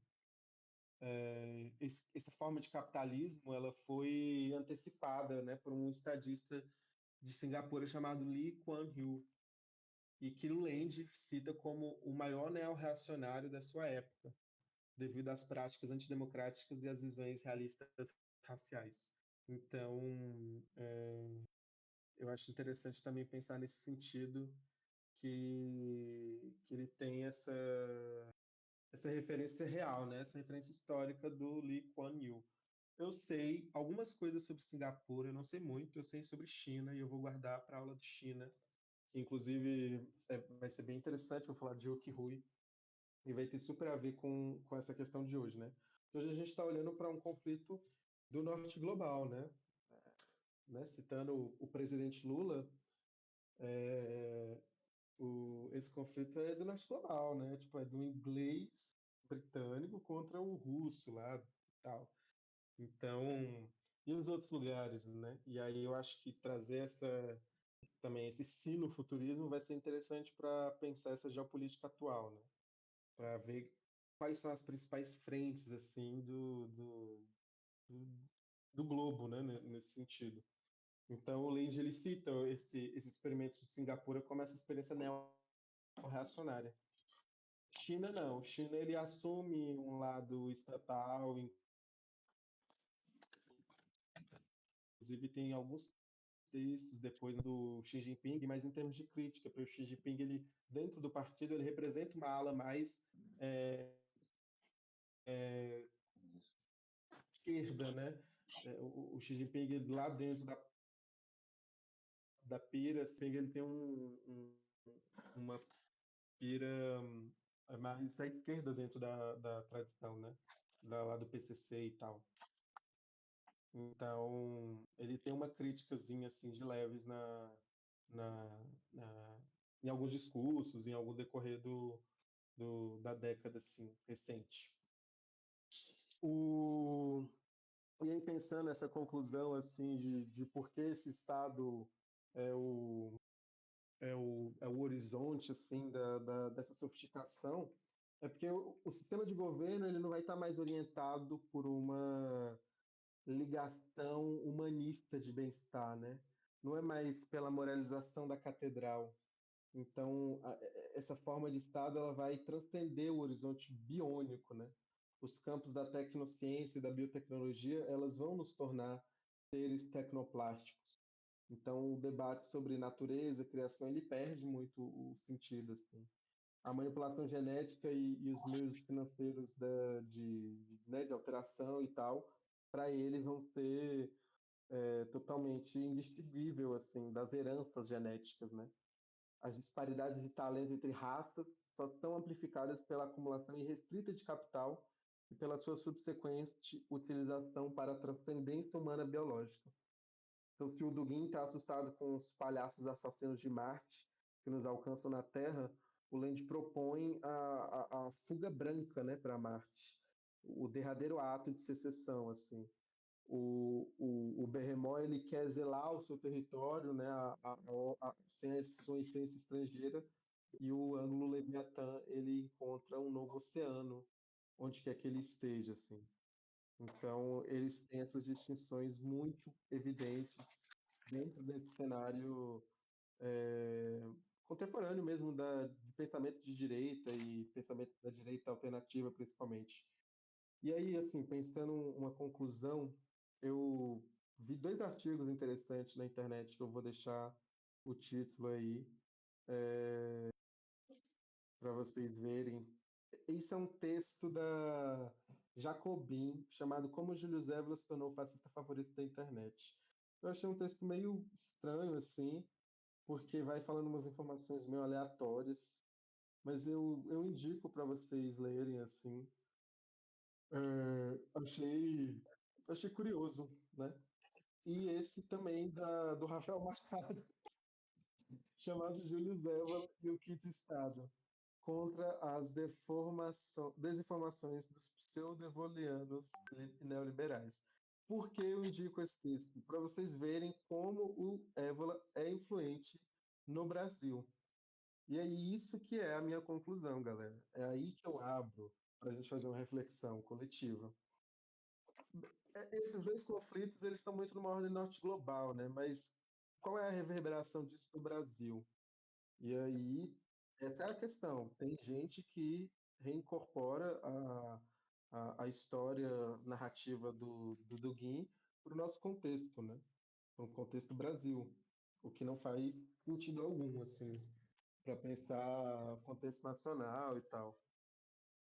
Essa forma de capitalismo ela foi antecipada, né, por um estadista de Singapura chamado Lee Kuan Yew, e que Land cita como o maior neorreacionário da sua época, devido às práticas antidemocráticas e às visões realistas raciais. Então, eu acho interessante também pensar nesse sentido que ele tem essa referência real, né? Essa referência histórica do Lee Kuan Yew. Eu sei algumas coisas sobre Singapura, eu não sei muito, eu sei sobre China e eu vou guardar para a aula de China, que inclusive vai ser bem interessante, vou falar de Okhui, e vai ter super a ver com essa questão de hoje, né? Hoje a gente está olhando para um conflito do norte global, né? Citando o presidente Lula, é, esse conflito é do norte global, né? Tipo, é do inglês britânico contra o russo lá e tal. Então, e os outros lugares, né? E aí eu acho que trazer também esse sino-futurismo vai ser interessante para pensar essa geopolítica atual, né? Para ver quais são as principais frentes assim do globo, né? Nesse sentido. Então, o Linde ele cita esses experimentos de Singapura como essa experiência neo-reacionária. China não. China ele assume um lado estatal, inclusive tem alguns textos depois do Xi Jinping, mas em termos de crítica, porque o Xi Jinping ele dentro do partido ele representa uma ala mais é, esquerda, né? O Xi Jinping lá dentro da pira, assim, ele tem uma pira mais à esquerda dentro da tradição, né? Lá do PCC e tal. Então, ele tem uma criticazinha assim de leves na, na, em alguns discursos, em algum decorrer da década assim, recente. E aí, pensando nessa conclusão assim de por que esse Estado é o horizonte assim dessa sofisticação, é porque o sistema de governo ele não vai estar mais orientado por uma ligação humanista de bem-estar, né? Não é mais pela moralização da catedral. Então, essa forma de Estado ela vai transcender o horizonte biônico, né? Os campos da tecnociência e da biotecnologia, elas vão nos tornar seres tecnoplásticos. Então, o debate sobre natureza, criação, ele perde muito o sentido, assim. A manipulação genética e os meios financeiros né, de alteração e tal, para ele vão ser totalmente indistinguível assim das heranças genéticas, né? As disparidades de talento entre raças só são amplificadas pela acumulação irrestrita de capital e pela sua subsequente utilização para a transcendência humana biológica. Então, se o Dugin está assustado com os palhaços assassinos de Marte que nos alcançam na Terra, o Land propõe a fuga branca, né, para Marte, o derradeiro ato de secessão, assim. O Behemoth ele quer zelar o seu território, né, sem a sua influência estrangeira, e o Ângulo-Leviatã ele encontra um novo oceano onde quer que ele esteja, assim. Então eles têm essas distinções muito evidentes dentro desse cenário é, contemporâneo mesmo de pensamento de direita e pensamento da direita alternativa, principalmente. E aí, assim, pensando uma conclusão, eu vi dois artigos interessantes na internet que eu vou deixar o título aí para vocês verem. Esse é um texto da Jacobin, chamado Como Júlio Zévola se tornou o fascista favorito da internet. Eu achei um texto meio estranho, assim, porque vai falando umas informações meio aleatórias, mas eu indico para vocês lerem, assim. Achei curioso, né? E esse também do Rafael Machado, chamado Júlio Zévola e o Quinto Estado, contra as desinformações dos pseudo-evolianos neoliberais. Por que eu indico esse texto? Para vocês verem como o Évola é influente no Brasil. E é isso que é a minha conclusão, galera. É aí que eu abro para a gente fazer uma reflexão coletiva. Esses dois conflitos eles estão muito numa ordem norte global, né? Mas qual é a reverberação disso no Brasil? E aí, essa é a questão. Tem gente que reincorpora a história narrativa do Dugin para o nosso contexto, né? Para o contexto Brasil, o que não faz sentido algum, assim, para pensar contexto nacional e tal.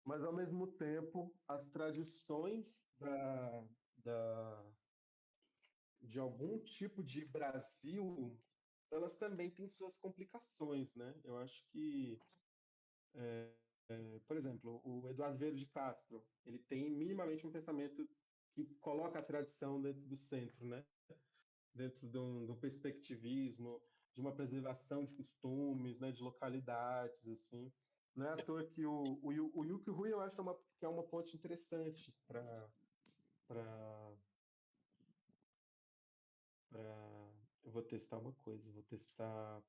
Mas, ao mesmo tempo, as tradições de algum tipo de Brasil, elas também têm suas complicações, né? Eu acho que, por exemplo, o Eduardo Vieira de Castro, ele tem minimamente um pensamento que coloca a tradição dentro do centro, né? Dentro do perspectivismo, de uma preservação de costumes, né? De localidades, assim. Não é à toa que o Yuki Rui eu acho que é uma ponte interessante para eu vou testar uma coisa, vou testar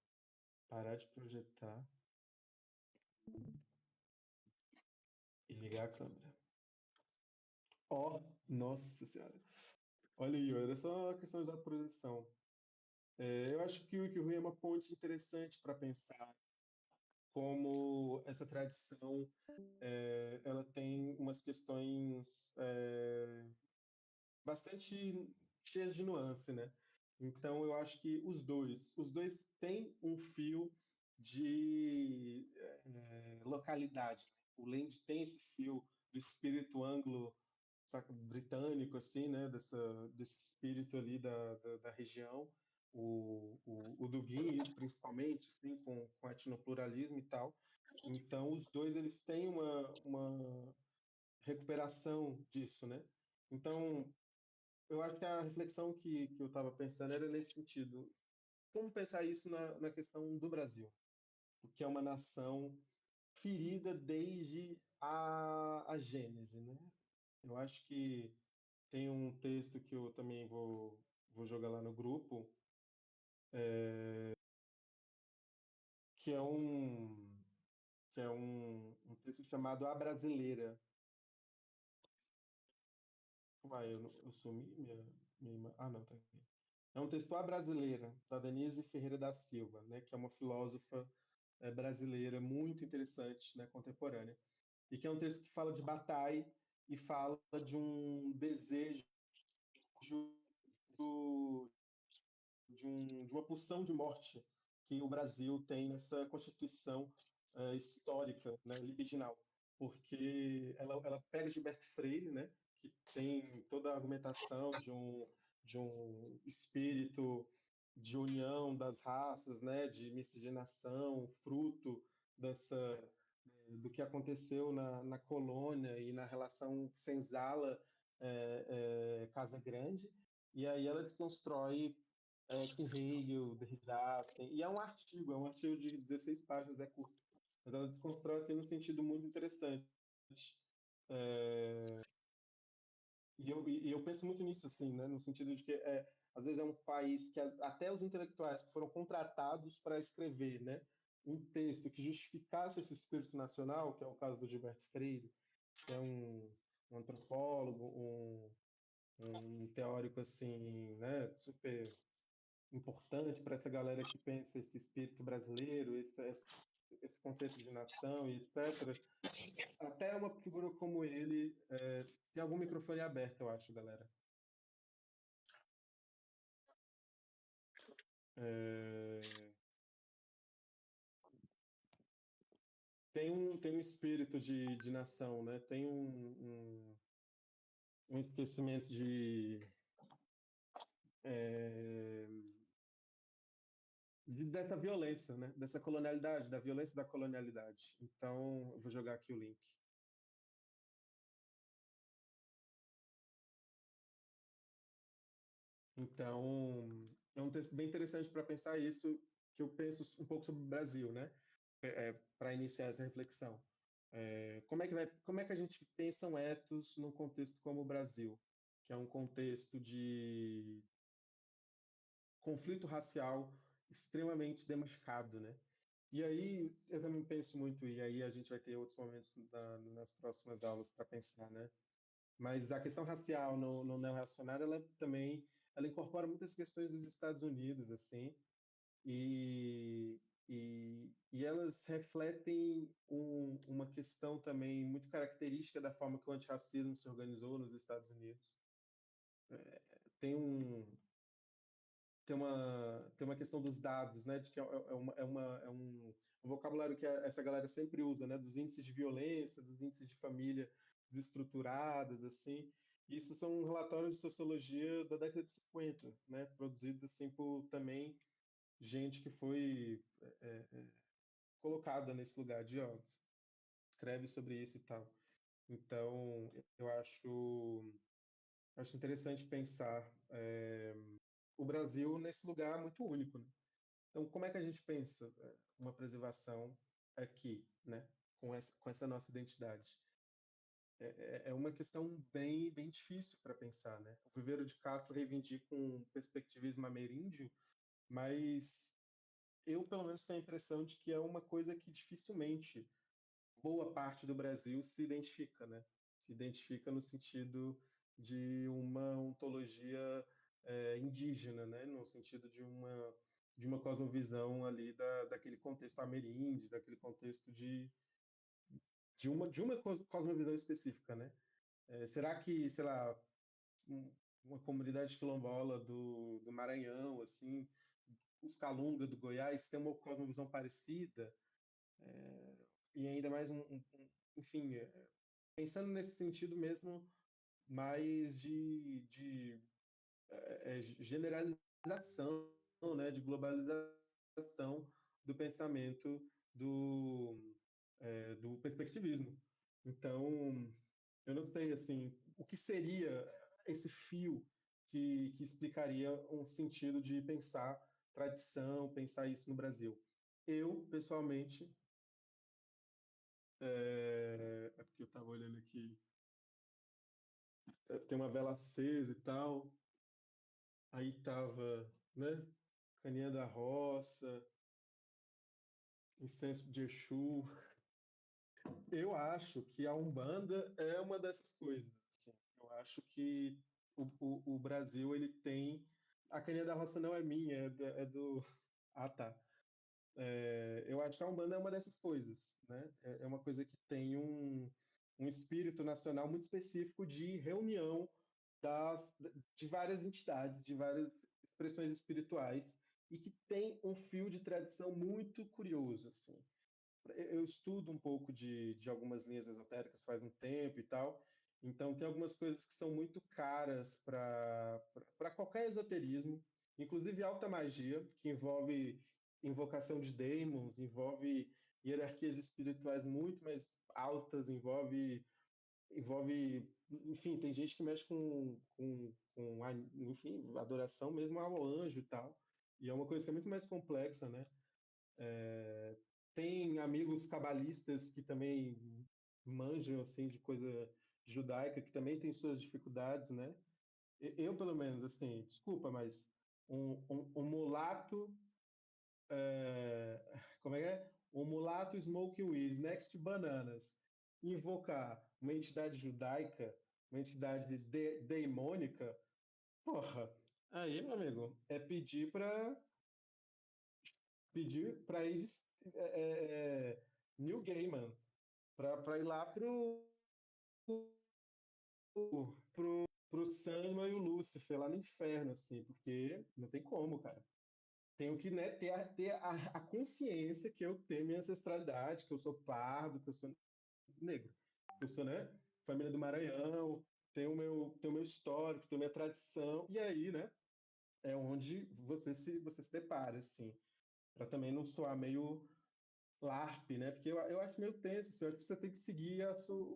parar de projetar e ligar a câmera. Ó, nossa senhora. Olha aí, era só uma questão da projeção. Eu acho que o Wiki é uma ponte interessante para pensar como essa tradição ela tem umas questões bastante cheias de nuance, né? Então eu acho que os dois têm um fio de localidade. O Land tem esse fio do espírito anglo britânico, assim, né? Desse espírito ali da região. O Dugin, principalmente, assim, com etnopluralismo e tal. Então, os dois eles têm uma recuperação disso, né? Então, eu acho que a reflexão que eu estava pensando era nesse sentido. Como pensar isso na questão do Brasil? Porque é uma nação ferida desde a gênese, né? Eu acho que tem um texto que eu também vou jogar lá no grupo, que é um texto chamado A Brasileira. Uai, eu sumi Ah, não, tá aqui. É um texto A Brasileira, da Denise Ferreira da Silva, né, que é uma filósofa brasileira muito interessante, né, contemporânea. E que é um texto que fala de Bataille e fala de um desejo de uma pulsão de morte que o Brasil tem nessa Constituição histórica, né, libidinal, porque ela pega Gilberto Freire, né, que tem toda a argumentação de um espírito de união das raças, né, de miscigenação, fruto dessa do que aconteceu na colônia e na relação senzala Casa Grande, e aí ela desconstrói com Hegel, Derrida, e é um artigo de 16 páginas, é curto, mas ela desconstrói aqui num sentido muito interessante. É, e eu penso muito nisso, assim, né, no sentido de que às vezes é um país que até os intelectuais que foram contratados para escrever, né, um texto que justificasse esse espírito nacional, que é o caso do Gilberto Freire, que é um antropólogo, um teórico assim, né, super importante para essa galera que pensa esse espírito brasileiro, esse conceito de nação e etc. Até uma figura como ele tem algum microfone aberto, eu acho, galera. Tem um espírito de nação, né? Tem um esquecimento dessa violência, né? Dessa colonialidade, da violência da colonialidade. Então, eu vou jogar aqui o link. Então, é um texto bem interessante para pensar isso, que eu penso um pouco sobre o Brasil, né? Para iniciar essa reflexão. Como é que a gente pensa um ethos num contexto como o Brasil, que é um contexto de conflito racial extremamente demarcado, né? E aí eu também penso muito, e aí a gente vai ter outros momentos nas próximas aulas para pensar, né? Mas a questão racial no neo-reacionário, ela também ela incorpora muitas questões dos Estados Unidos, assim, e, e elas refletem uma questão também muito característica da forma que o antirracismo se organizou nos Estados Unidos. Tem um, tem uma questão dos dados, né, de que é um vocabulário que essa galera sempre usa, né, dos índices de violência, dos índices de família desestruturadas, assim. Isso são relatórios de sociologia da década de 50, né, produzidos assim por também gente que foi colocada nesse lugar de, ó, escreve sobre isso e tal. Então, eu acho interessante pensar o Brasil nesse lugar muito único, né? Então, como é que a gente pensa uma preservação aqui, né? Com essa nossa identidade? É uma questão bem difícil para pensar, né? O Viveiro de Castro reivindica um perspectivismo ameríndio, mas eu, pelo menos, tenho a impressão de que é uma coisa que dificilmente boa parte do Brasil se identifica, né? Se identifica no sentido de uma ontologia indígena, né? No sentido de uma cosmovisão ali daquele contexto ameríndio, daquele contexto de uma cosmovisão específica, né? Será que, sei lá, uma comunidade quilombola do Maranhão, assim, os Calunga do Goiás, tem uma cosmovisão parecida? E ainda mais enfim, pensando nesse sentido mesmo, mais de generalização, né, de globalização do pensamento do perspectivismo. Então, eu não sei assim, o que seria esse fio que explicaria um sentido de pensar tradição, pensar isso no Brasil. Eu, pessoalmente, porque eu estava olhando aqui, tem uma vela acesa e tal, aí tava, né, caninha da roça, incenso de Exu. Eu acho que a Umbanda é uma dessas coisas. Assim. Eu acho que o Brasil ele tem. A caninha da roça não é minha, é do. Ah, tá. Eu acho que a Umbanda é uma dessas coisas, né? É uma coisa que tem um espírito nacional muito específico de reunião da, de várias entidades, de várias expressões espirituais, e que tem um fio de tradição muito curioso, assim. Eu estudo um pouco de algumas linhas esotéricas faz um tempo e tal, então tem algumas coisas que são muito caras para qualquer esoterismo, inclusive alta magia, que envolve invocação de demons, envolve hierarquias espirituais muito mais altas, envolve, enfim, tem gente que mexe enfim, adoração mesmo ao anjo e tal, e é uma coisa que é muito mais complexa, né? Tem amigos cabalistas que também manjam assim de coisa judaica, que também tem suas dificuldades, né? Eu, pelo menos, assim, desculpa, mas um mulato, como é que é? Um mulato smoking weed next to bananas, invocar uma entidade judaica, uma entidade deimônica, porra, Aí, meu amigo, é pedir para ir New Gaiman, para ir lá pro Sandman e o Lúcifer, lá no inferno, assim, porque não tem como, cara. Tenho que, né, ter a consciência que eu tenho minha ancestralidade, que eu sou pardo, que eu sou negro, que eu sou, né, família do Maranhão, tenho meu histórico, tenho minha tradição, e aí, né, é onde você se depara, assim, para também não soar meio LARP, né? Porque eu acho meio tenso, assim, eu acho que você tem que seguir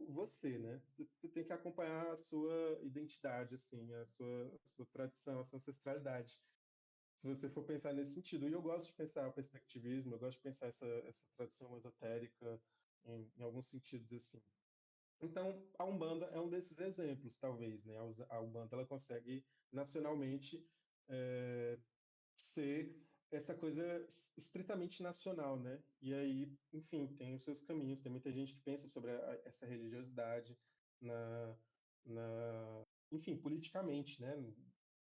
você, né? Você tem que acompanhar a sua identidade, assim, a sua tradição, a sua ancestralidade. Se você for pensar nesse sentido. E eu gosto de pensar o perspectivismo, eu gosto de pensar essa tradição esotérica em alguns sentidos, assim. Então, a Umbanda é um desses exemplos, talvez, né? A Umbanda, ela consegue nacionalmente é, ser essa coisa estritamente nacional, né? E aí, enfim, tem os seus caminhos. Tem muita gente que pensa sobre essa religiosidade na, enfim, politicamente, né?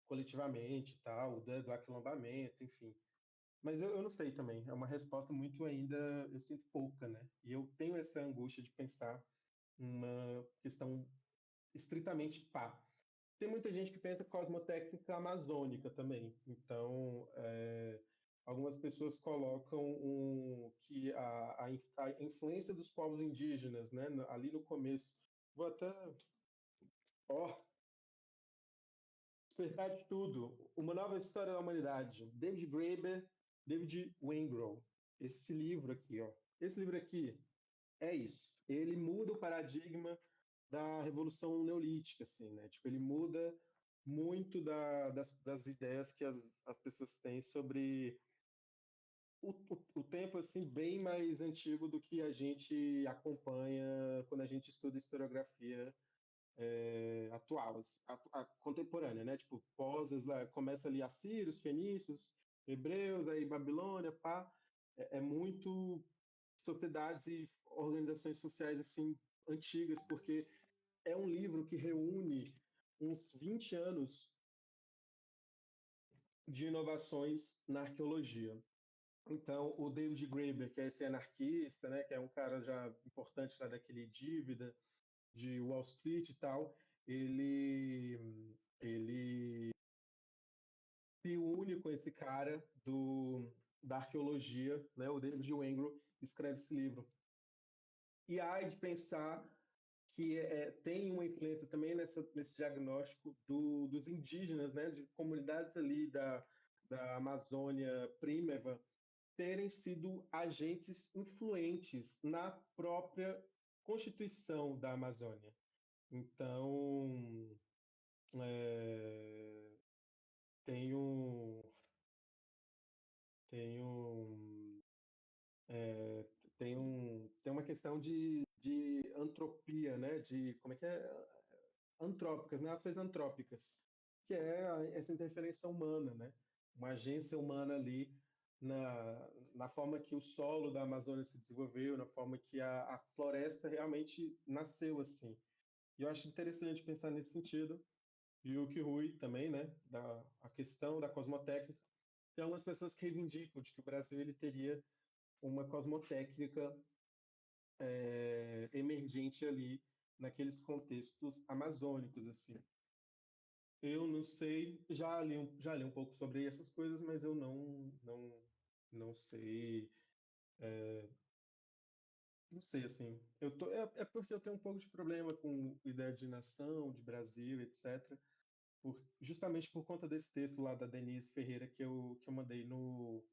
Coletivamente e tal, do aquilombamento, enfim. Mas eu não sei também. É uma resposta muito ainda, eu sinto pouca, né? E eu tenho essa angústia de pensar uma questão estritamente pá. Tem muita gente que pensa cosmotécnica amazônica também. Então, algumas pessoas colocam que a influência dos povos indígenas, né, ali no começo. Vou até. Ó, despertar de tudo. Uma nova história da humanidade. David Graeber, David Wengrow. Esse livro aqui, ó. Esse livro aqui é isso. Ele muda o paradigma da revolução neolítica, assim, né? Tipo, ele muda muito das ideias que as pessoas têm sobre o tempo, assim, bem mais antigo do que a gente acompanha quando a gente estuda historiografia atual, assim, contemporânea, né? Tipo, começa ali assírios, fenícios, hebreus, aí Babilônia, pá. É muito sociedades e organizações sociais, assim, antigas, porque é um livro que reúne uns 20 anos de inovações na arqueologia. Então, o David Graeber, que é esse anarquista, né, que é um cara já importante lá daquele Dívida, de Wall Street e tal, ele se une com esse cara da arqueologia, né, o David Wengrow, escreve esse livro. E há de pensar que tem uma influência também nesse diagnóstico dos indígenas, né, de comunidades ali da Amazônia Prímeva, terem sido agentes influentes na própria constituição da Amazônia. Então, é, tem um, tem um, é, tem uma questão de antropia, né? De como é que é? Antrópicas, né? Ações antrópicas, que é essa interferência humana, né? Uma agência humana ali na forma que o solo da Amazônia se desenvolveu, na forma que a floresta realmente nasceu assim. E eu acho interessante pensar nesse sentido. E o Rui também, né? A questão da cosmotécnica. Tem algumas pessoas que reivindicam de que o Brasil ele teria uma cosmotécnica emergente ali naqueles contextos amazônicos, assim. Eu não sei, já li um pouco sobre essas coisas, mas eu não sei, não sei assim. É porque eu tenho um pouco de problema com ideia de nação, de Brasil, etc. Justamente por conta desse texto lá da Denise Ferreira que eu mandei no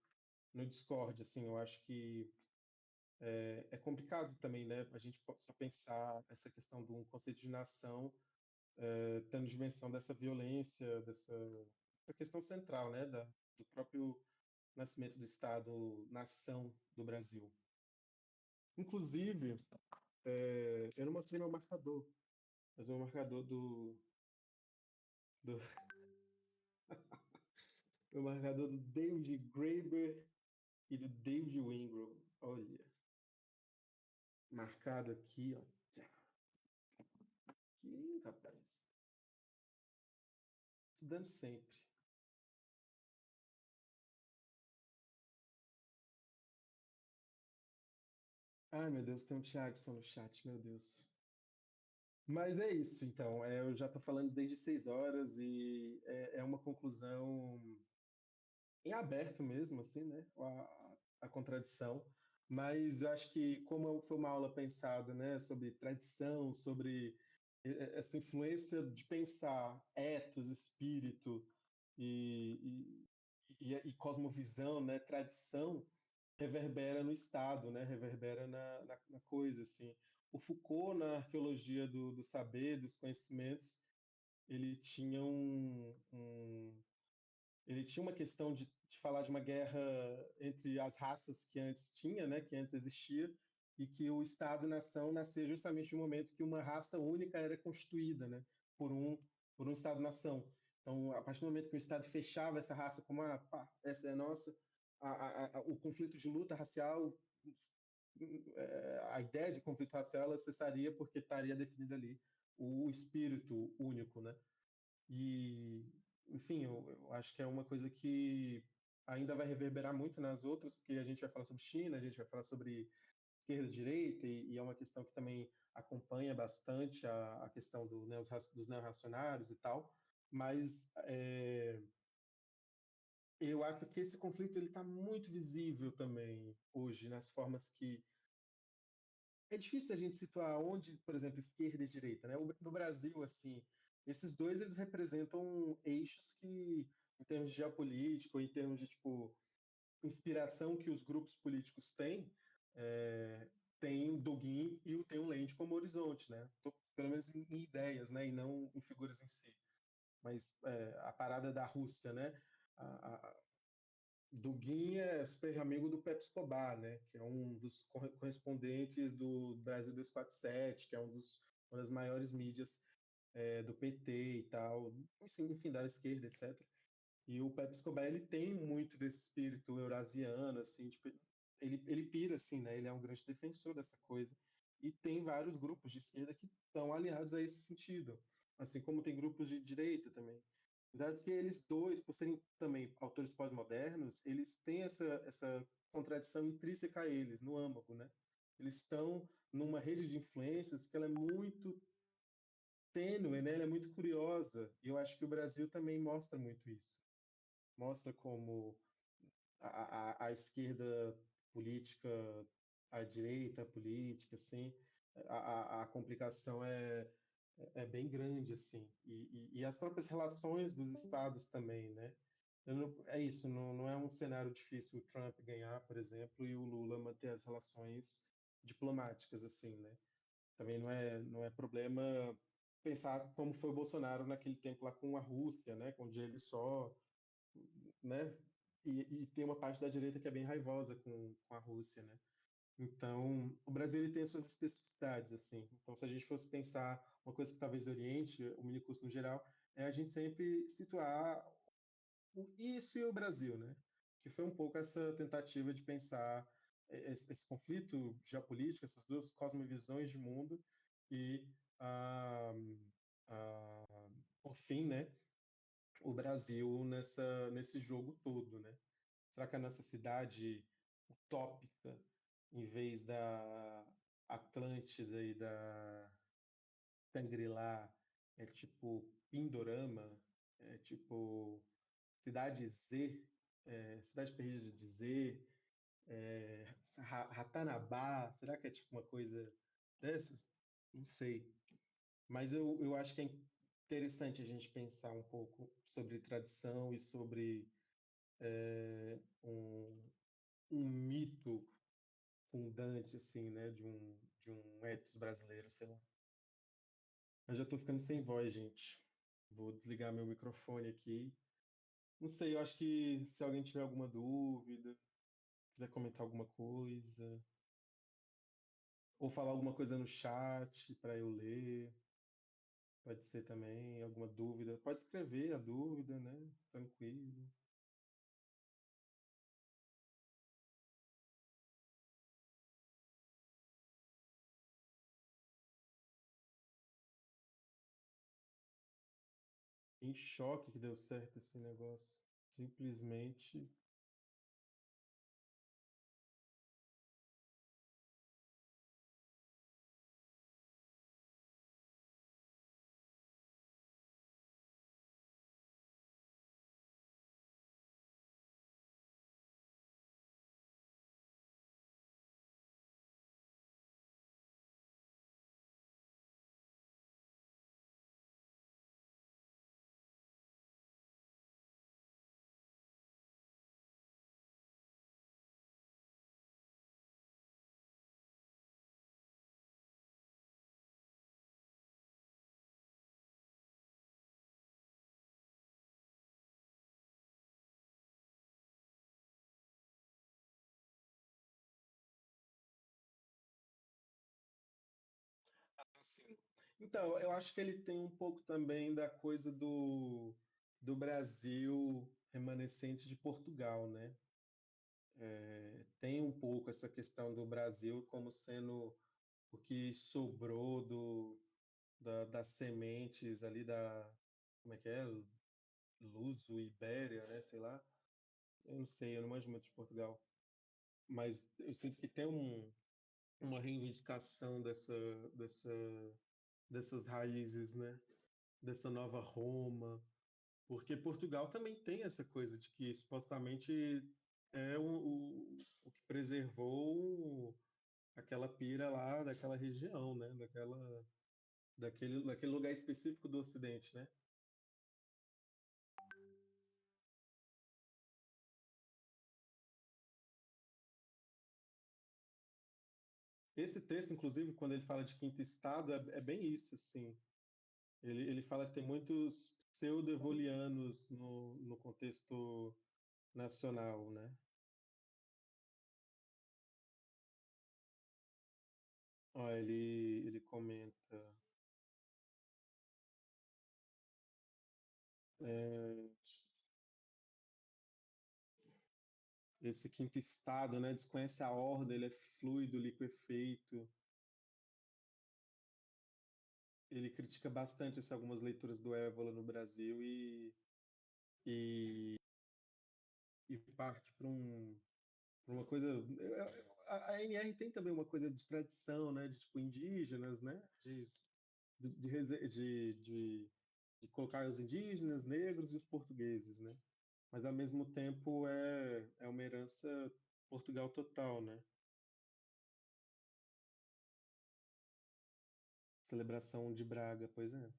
Discord, assim, eu acho que é complicado também, né? A gente só pensar essa questão do conceito de nação tendo dimensão dessa violência, dessa questão central, né? Do próprio nascimento do Estado-nação do Brasil. Inclusive, eu não mostrei meu marcador, mas meu marcador do meu marcador do David Graeber e do David Wengrow. Olha, marcado aqui, ó. Aqui, rapaz. Estudando sempre. Ai, meu Deus, tem um Thiagson no chat, meu Deus. Mas é isso, então. Eu já estou falando desde 6 horas e é uma conclusão em aberto mesmo, assim, né? A contradição. Mas eu acho que, como foi uma aula pensada, né, sobre tradição, sobre essa influência de pensar ethos, espírito e cosmovisão, né, tradição, reverbera no Estado, né, reverbera na coisa, assim. O Foucault, na arqueologia do saber, dos conhecimentos, ele tinha ele tinha uma questão de falar de uma guerra entre as raças que antes tinha, né, que antes existia, e que o Estado-nação nascia justamente no momento que uma raça única era constituída, né, por um, por um Estado-nação. Então, a partir do momento que o Estado fechava essa raça como, pá, essa é a nossa, o conflito de luta racial, a ideia de conflito racial, ela cessaria porque estaria definido ali o espírito único, né? E, enfim, eu acho que é uma coisa que ainda vai reverberar muito nas outras, porque a gente vai falar sobre China, a gente vai falar sobre esquerda e direita, e é uma questão que também acompanha bastante a questão dos neorracionários e tal, mas eu acho que esse conflito ele está muito visível também hoje, nas formas que é difícil a gente situar onde, por exemplo, esquerda e direita, né? No Brasil, assim, esses dois eles representam eixos que, em termos de geopolítica, ou em termos de tipo inspiração que os grupos políticos têm, tem o Dugin e tem o Lende como horizonte, né? Pelo menos em ideias, né? E não em figuras em si. Mas a parada da Rússia, né? A, Dugin é super amigo do Pepe Escobar, né? Que é um dos correspondentes do Brasil 247, que é uma das maiores mídias do PT e tal, enfim, da esquerda, etc. E o Pepe Escobar, ele tem muito desse espírito eurasiano, assim, tipo, ele pira, assim, né? Ele é um grande defensor dessa coisa. E tem vários grupos de esquerda que estão alinhados a esse sentido, assim como tem grupos de direita também. Verdade que eles dois, por serem também autores pós-modernos, eles têm essa contradição intrínseca a eles, no âmago, né? Eles estão numa rede de influências que ela é muito tênue, né? Ela é muito curiosa. E eu acho que o Brasil também mostra muito isso. Mostra como a esquerda política, a direita política, assim, a complicação é bem grande, assim. E as próprias relações dos estados também, né? É isso, não é um cenário difícil o Trump ganhar, por exemplo, e o Lula manter as relações diplomáticas, assim, né? Também não é problema pensar como foi o Bolsonaro naquele tempo lá com a Rússia, né? Onde ele só, né? E tem uma parte da direita que é bem raivosa com a Rússia, né? Então, o Brasil ele tem as suas especificidades, assim. Então, se a gente fosse pensar uma coisa que talvez oriente o minicurso no geral, é a gente sempre situar isso e o Brasil, né? Que foi um pouco essa tentativa de pensar esse conflito geopolítico, essas duas cosmovisões de mundo e, ah, por fim, né, o Brasil nesse jogo todo, né? Será que a nossa cidade utópica, em vez da Atlântida e da Shangri-La, é tipo Pindorama, é tipo Cidade Z, Cidade Perdida de Z, Ratanabá, será que é tipo uma coisa dessas? Não sei. Mas eu acho que é interessante a gente pensar um pouco sobre tradição e sobre um mito fundante, assim, né, de um ethos brasileiro, sei lá. Eu já tô ficando sem voz, gente. Vou desligar meu microfone aqui. Não sei, eu acho que se alguém tiver alguma dúvida, quiser comentar alguma coisa, ou falar alguma coisa no chat para eu ler, pode ser também, alguma dúvida. Pode escrever a dúvida, né? Tranquilo. Em choque que deu certo esse negócio. Simplesmente Então, eu acho que ele tem um pouco também da coisa do Brasil remanescente de Portugal, né? Tem um pouco essa questão do Brasil como sendo o que sobrou das sementes ali da, como é que é? Luso, Ibéria, né? Sei lá. Eu não sei, eu não manjo muito de Portugal. Mas eu sinto que tem uma reivindicação dessa, dessas raízes, né? Dessa nova Roma. Porque Portugal também tem essa coisa de que supostamente é o que preservou aquela pira lá daquela região, né? Daquele lugar específico do Ocidente, né? Esse texto, inclusive, quando ele fala de quinto estado, é bem isso, assim. Ele fala que tem muitos pseudo-evolianos no contexto nacional, né? Ó, ele comenta é, esse quinto estado, né? Desconhece a ordem, ele é fluido, liquefeito. Ele critica bastante algumas leituras do Évola no Brasil e, e parte para pra uma coisa. A NR tem também uma coisa de tradição, né? De tipo indígenas, né? De colocar os indígenas, negros e os portugueses, né? Mas ao mesmo tempo é uma herança Portugal total, né? Celebração de Braga, pois é.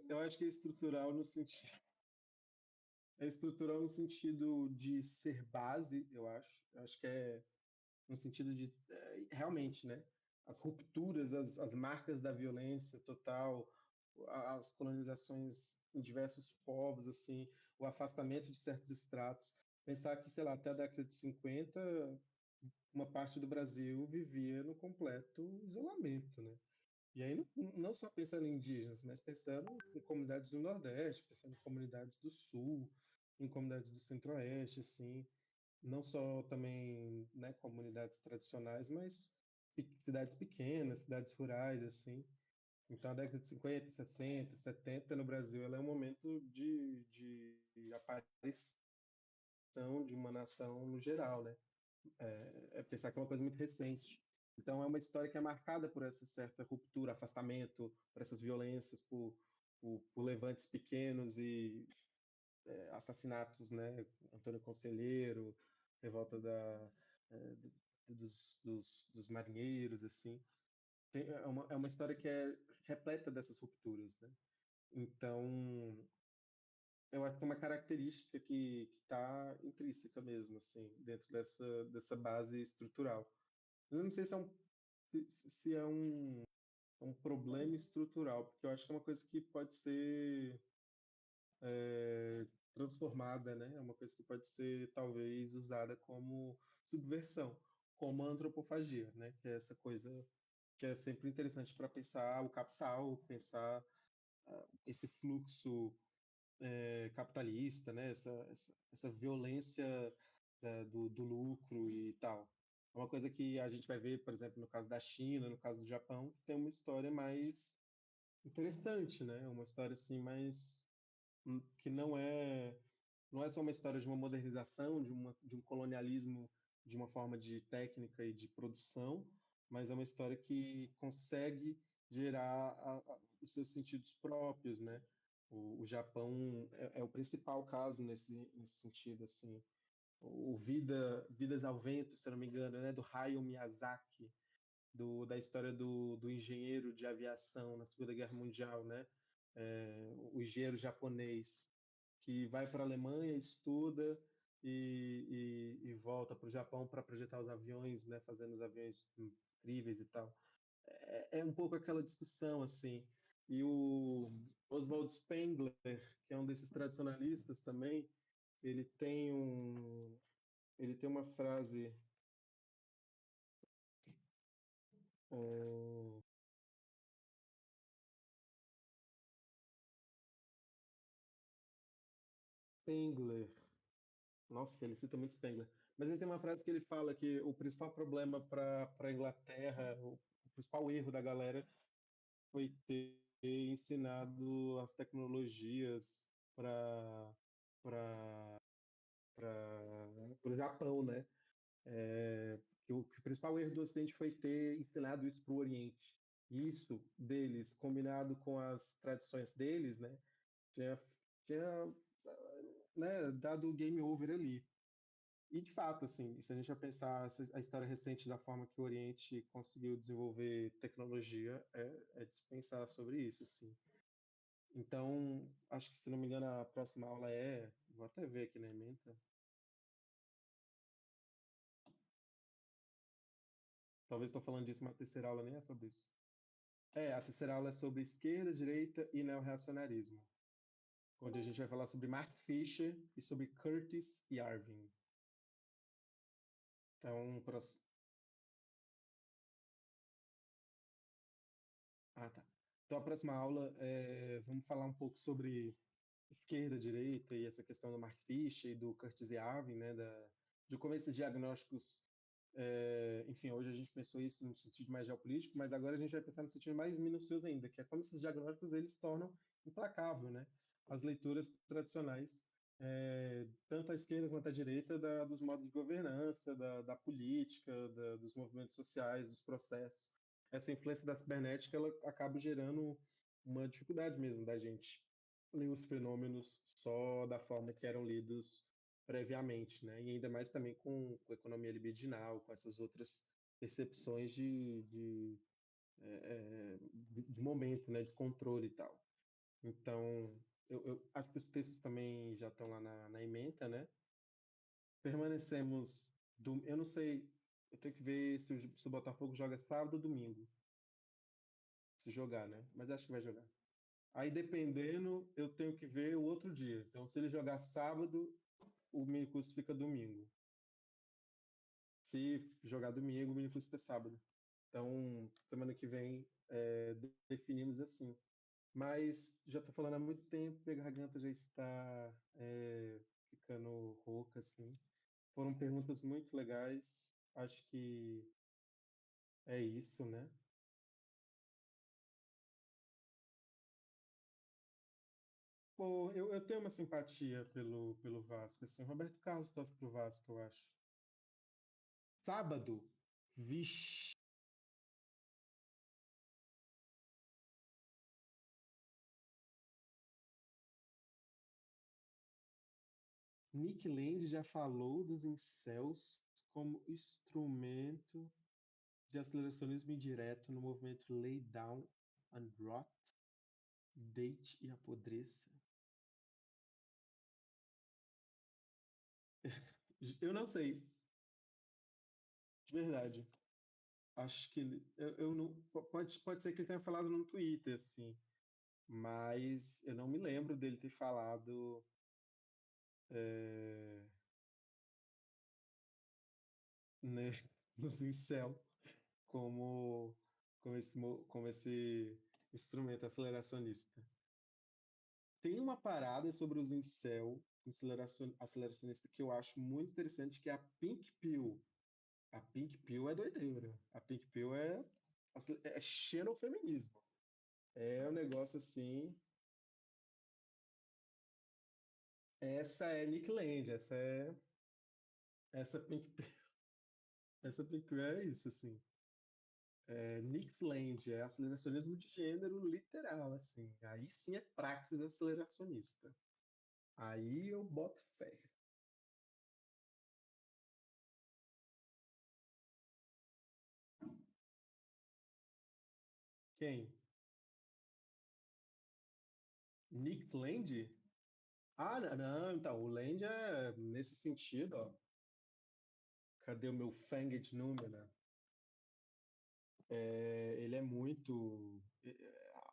Eu acho que é estrutural no sentido de ser base, eu acho. Eu acho que é no sentido de realmente, né? As rupturas, as marcas da violência total, as colonizações em diversos povos, assim, o afastamento de certos estratos. Pensar que, sei lá, até a década de 50, uma parte do Brasil vivia no completo isolamento, né? E aí não só pensando em indígenas, mas pensando em comunidades do Nordeste, pensando em comunidades do Sul, em comunidades do Centro-Oeste, assim, não só também, né, comunidades tradicionais, mas cidades pequenas, cidades rurais, assim. Então, a década de 50, 60, 70 no Brasil, ela é um momento de aparição de uma nação no geral, né? É pensar que é uma coisa muito recente. Então, é uma história que é marcada por essa certa ruptura, afastamento, por essas violências, por levantes pequenos e assassinatos, né? Antônio Conselheiro, revolta dos marinheiros, assim. É uma história que é repleta dessas rupturas, né? Então, eu acho que é uma característica que está intrínseca mesmo, assim, dentro dessa base estrutural. Eu não sei se é um problema estrutural, porque eu acho que é uma coisa que pode ser transformada, né? É uma coisa que pode ser talvez usada como subversão. como a antropofagia, né? Que é essa coisa que é sempre interessante para pensar o capital, pensar esse fluxo capitalista, né? Essa violência do lucro e tal. É uma coisa que a gente vai ver, por exemplo, no caso da China, no caso do Japão, que tem uma história mais interessante, né? Uma história assim mais que não é só uma história de uma modernização, de um colonialismo de uma forma de técnica e de produção, mas é uma história que consegue gerar os seus sentidos próprios, né? O Japão é o principal caso nesse sentido, assim. Vidas ao Vento, se eu não me engano, né? Do Hayao Miyazaki, da história do engenheiro de aviação na Segunda Guerra Mundial, né? O engenheiro japonês que vai para a Alemanha, estuda e volta para o Japão para projetar os aviões, né? Fazendo os aviões incríveis e tal. É um pouco aquela discussão assim. E o Oswald Spengler, que é um desses tradicionalistas também, ele tem um, ele tem uma frase um, Spengler. Nossa, ele cita muito Spengler. Mas ele tem uma frase que ele fala que o principal problema para a Inglaterra, o principal erro da galera foi ter ensinado as tecnologias para para o Japão, né? Que o principal erro do Ocidente foi ter ensinado isso para o Oriente. E isso deles, combinado com as tradições deles, né? Tinha, tinha né, dado o game over ali. E de fato, assim, se a gente vai pensar a história recente da forma que o Oriente conseguiu desenvolver tecnologia, é de se pensar sobre isso, assim. Então, acho que, se não me engano, a próxima aula vou até ver aqui na ementa, talvez estou falando disso, mas a terceira aula nem é sobre isso. A terceira aula é sobre esquerda, direita e neorreacionarismo, onde a gente vai falar sobre Mark Fisher e sobre Curtis Yarvin. Então, tá. Então, a próxima aula, vamos falar um pouco sobre esquerda, direita e essa questão do Mark Fisher e do Curtis Yarvin, né, de como esses diagnósticos, enfim, hoje a gente pensou isso no sentido mais geopolítico, mas agora a gente vai pensar no sentido mais minucioso ainda, que é como esses diagnósticos eles se tornam implacável, né, as leituras tradicionais, tanto à esquerda quanto à direita, dos modos de governança, da política, dos movimentos sociais, dos processos. Essa influência da cibernética ela acaba gerando uma dificuldade mesmo da gente ler os fenômenos só da forma que eram lidos previamente, né? E ainda mais também com economia libidinal, com essas outras percepções de momento, né? De controle e tal. Então, eu acho que os textos também já estão lá na ementa, né? Permanecemos. Eu não sei, eu tenho que ver se o Botafogo joga sábado ou domingo. Se jogar, né? Mas acho que vai jogar. Aí, dependendo, eu tenho que ver o outro dia. Então, se ele jogar sábado, o minicurso fica domingo. Se jogar domingo, o minicurso fica sábado. Então, semana que vem, definimos assim. Mas já estou falando há muito tempo, a garganta já está ficando rouca, assim. Foram perguntas muito legais. Acho que é isso, né? Pô, eu tenho uma simpatia pelo Vasco, assim. Roberto Carlos torce pro Vasco, eu acho. Sábado? Vixe. Nick Land já falou dos incels como instrumento de aceleracionismo indireto no movimento Lay Down and Rot, Deite e Apodreça. Eu não sei, de verdade. Acho que eu não. Pode ser que ele tenha falado no Twitter, assim, mas eu não me lembro dele ter falado. é, né? nos incel como, como esse instrumento aceleracionista. Tem uma parada sobre os incel aceleracionista que eu acho muito interessante, que é a Pink Pill. A Pink Pill é doideira. A Pink Pill é xenofeminismo. É um negócio assim. Essa é Nick Land, essa Pink Pill, essa Pink Pill é isso, assim. É Nick Land, é aceleracionismo de gênero literal, assim. Aí sim é praxis aceleracionista. Aí eu boto fé. Quem? Nick Land? Ah, não, então, o Land é nesse sentido, ó. Cadê o meu Fanged Número? Ele é muito.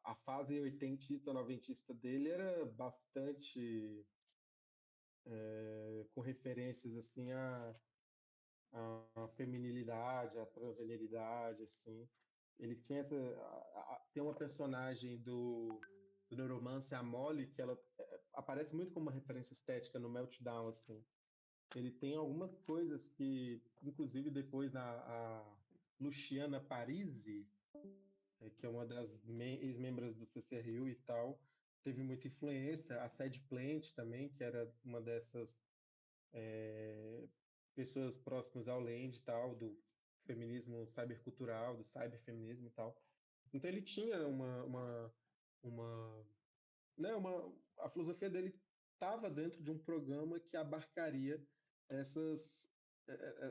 A fase oitentista, noventista dele era bastante com referências assim a feminilidade, a transgeneridade, assim. Ele tinha tem uma personagem do Neuromancer, a Molly, que ela aparece muito como uma referência estética no Meltdown, assim. Ele tem algumas coisas que, inclusive depois a Luciana Parisi, que é uma das ex-membros do CCRU e tal, teve muita influência. A Sad Plant também, que era uma dessas é, pessoas próximas ao Land e tal, do feminismo cybercultural, do cyberfeminismo e tal. Então ele tinha uma, né, a filosofia dele estava dentro de um programa que abarcaria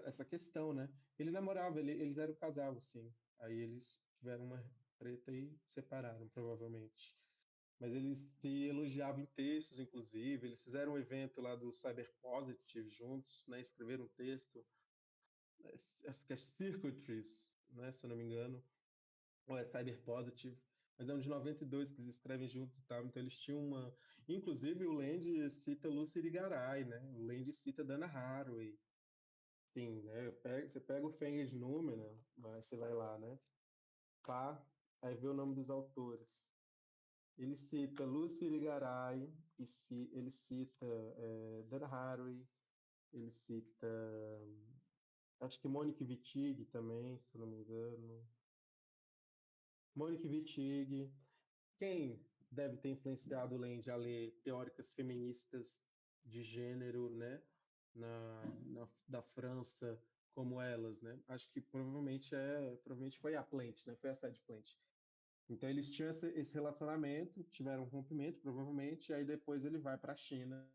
essa questão, né? Ele namorava, eles eram um casal, assim. Aí eles tiveram uma treta e separaram, provavelmente. Mas eles se elogiavam em textos, inclusive. Eles fizeram um evento lá do Cyber Positive juntos, né? Escreveram um texto, acho que é Circuitries, né? Se eu não me engano, ou é Cyber Positive. Mas é um de 92 que eles escrevem juntos e tal. Então eles tinham uma. Inclusive o Land cita Lucy Irigaray, né? O Land cita Dana Haraway. Sim, né? Você pega o Fengis Número, mas você vai lá, né? Pá, aí vê o nome dos autores. Ele cita Lucy Irigaray, ele cita Dana Haraway, ele cita, acho que Monique Wittig também, se eu não me engano. Monique Wittig. Quem deve ter influenciado o Land a ler teóricas feministas de gênero, né, da França, como elas, né? Acho que provavelmente foi a Plant, né? Foi a Sad Plant. Então eles tinham esse relacionamento, tiveram um rompimento, provavelmente, e aí depois ele vai para a China,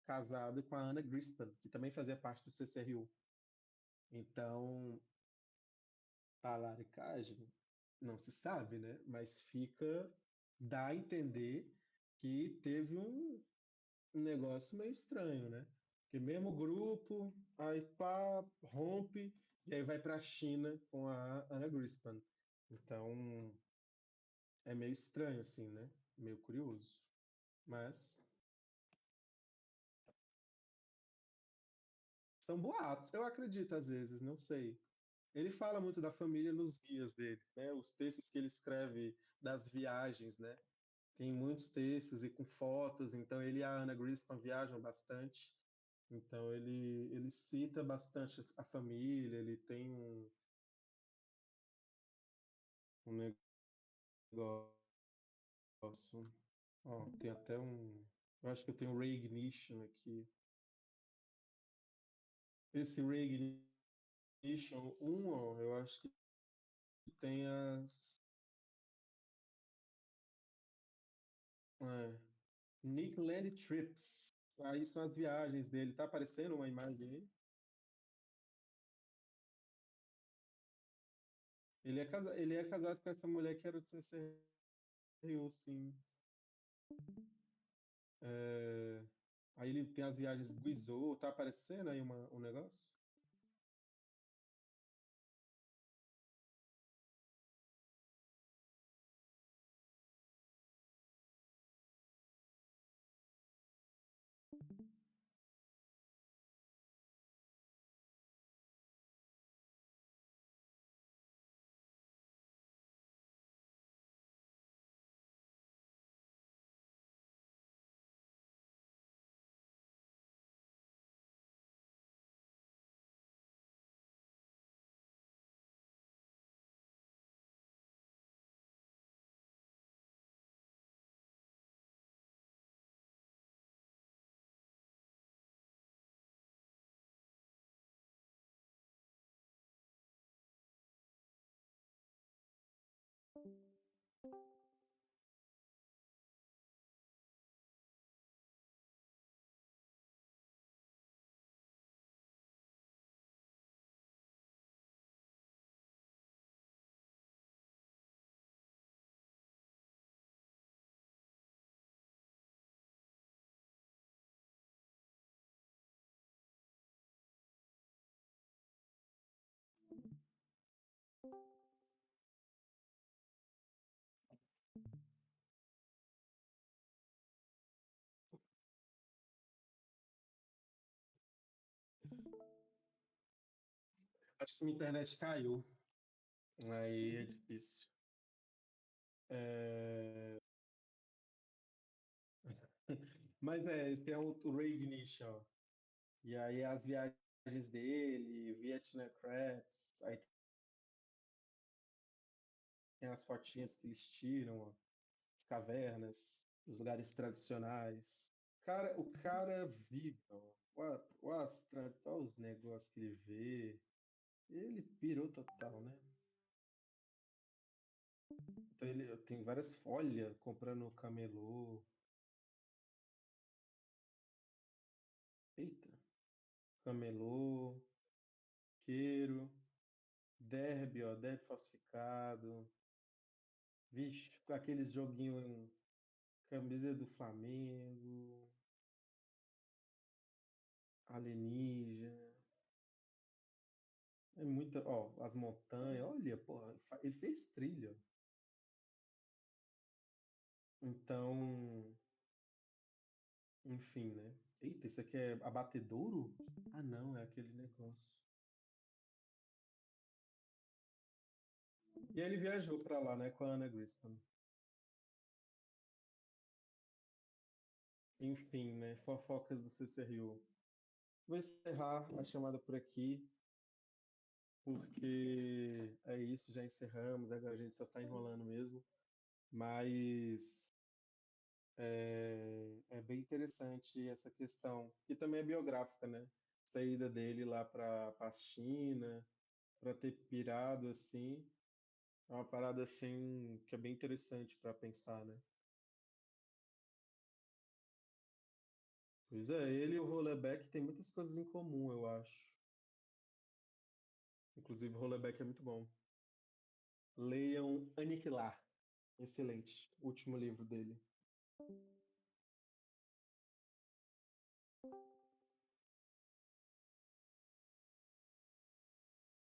casado com a Anna Grispan, que também fazia parte do CCRU. Então, talaricagem, não se sabe, né? Mas dá a entender que teve um negócio meio estranho, né? Que mesmo grupo, aí pá, rompe, e aí vai para a China com a Anna Grispan. Então, é meio estranho, assim, né? Meio curioso. Mas são boatos. Eu acredito às vezes, não sei. Ele fala muito da família nos guias dele, né? Os textos que ele escreve das viagens, né? Tem muitos textos e com fotos, então ele e a Anna Grispan viajam bastante. Então ele cita bastante a família, ele tem um negócio. Ó, tem até um. Eu acho que eu tenho Ray Ignition aqui. Esse Ray Ignition ó, eu acho que tem é, Nick Land Trips. Aí são as viagens dele. Tá aparecendo uma imagem aí? Ele é casado com essa mulher que era do CCRU, sim. É, aí ele tem as viagens do Guizhou. Tá aparecendo aí um negócio? Acho que minha internet caiu. Aí é difícil. É, Mas tem o Ray Ignition. E aí as viagens dele, Vietnam Crabs, aí tem as fotinhas que eles tiram, ó, as cavernas, os lugares tradicionais. O cara vive, ó, o Astra, olha os negócios que ele vê. Ele pirou total, né? Então ele tem várias folhas comprando camelô. Eita, camelô, queiro, derby, ó, derby falsificado. Vixe, aqueles joguinhos, camisa do Flamengo, alienígena. É muita, ó, as montanhas, olha, porra, ele fez trilha. Então, enfim, né? Eita, isso aqui é abatedouro? Ah, não, é aquele negócio. E aí ele viajou pra lá, né, com a Anna Grispan. Enfim, né? Fofocas do CCRU. Vou encerrar a chamada por aqui, porque é isso, já encerramos, agora a gente só está enrolando mesmo. Mas é bem interessante essa questão, que também é biográfica, né? Saída dele lá para a China, para ter pirado assim, é uma parada assim que é bem interessante para pensar, né? Pois é, ele e o Rolleback têm muitas coisas em comum, eu acho. Inclusive, o Rolleback é muito bom. Leiam Aniquilar. Excelente. Último livro dele.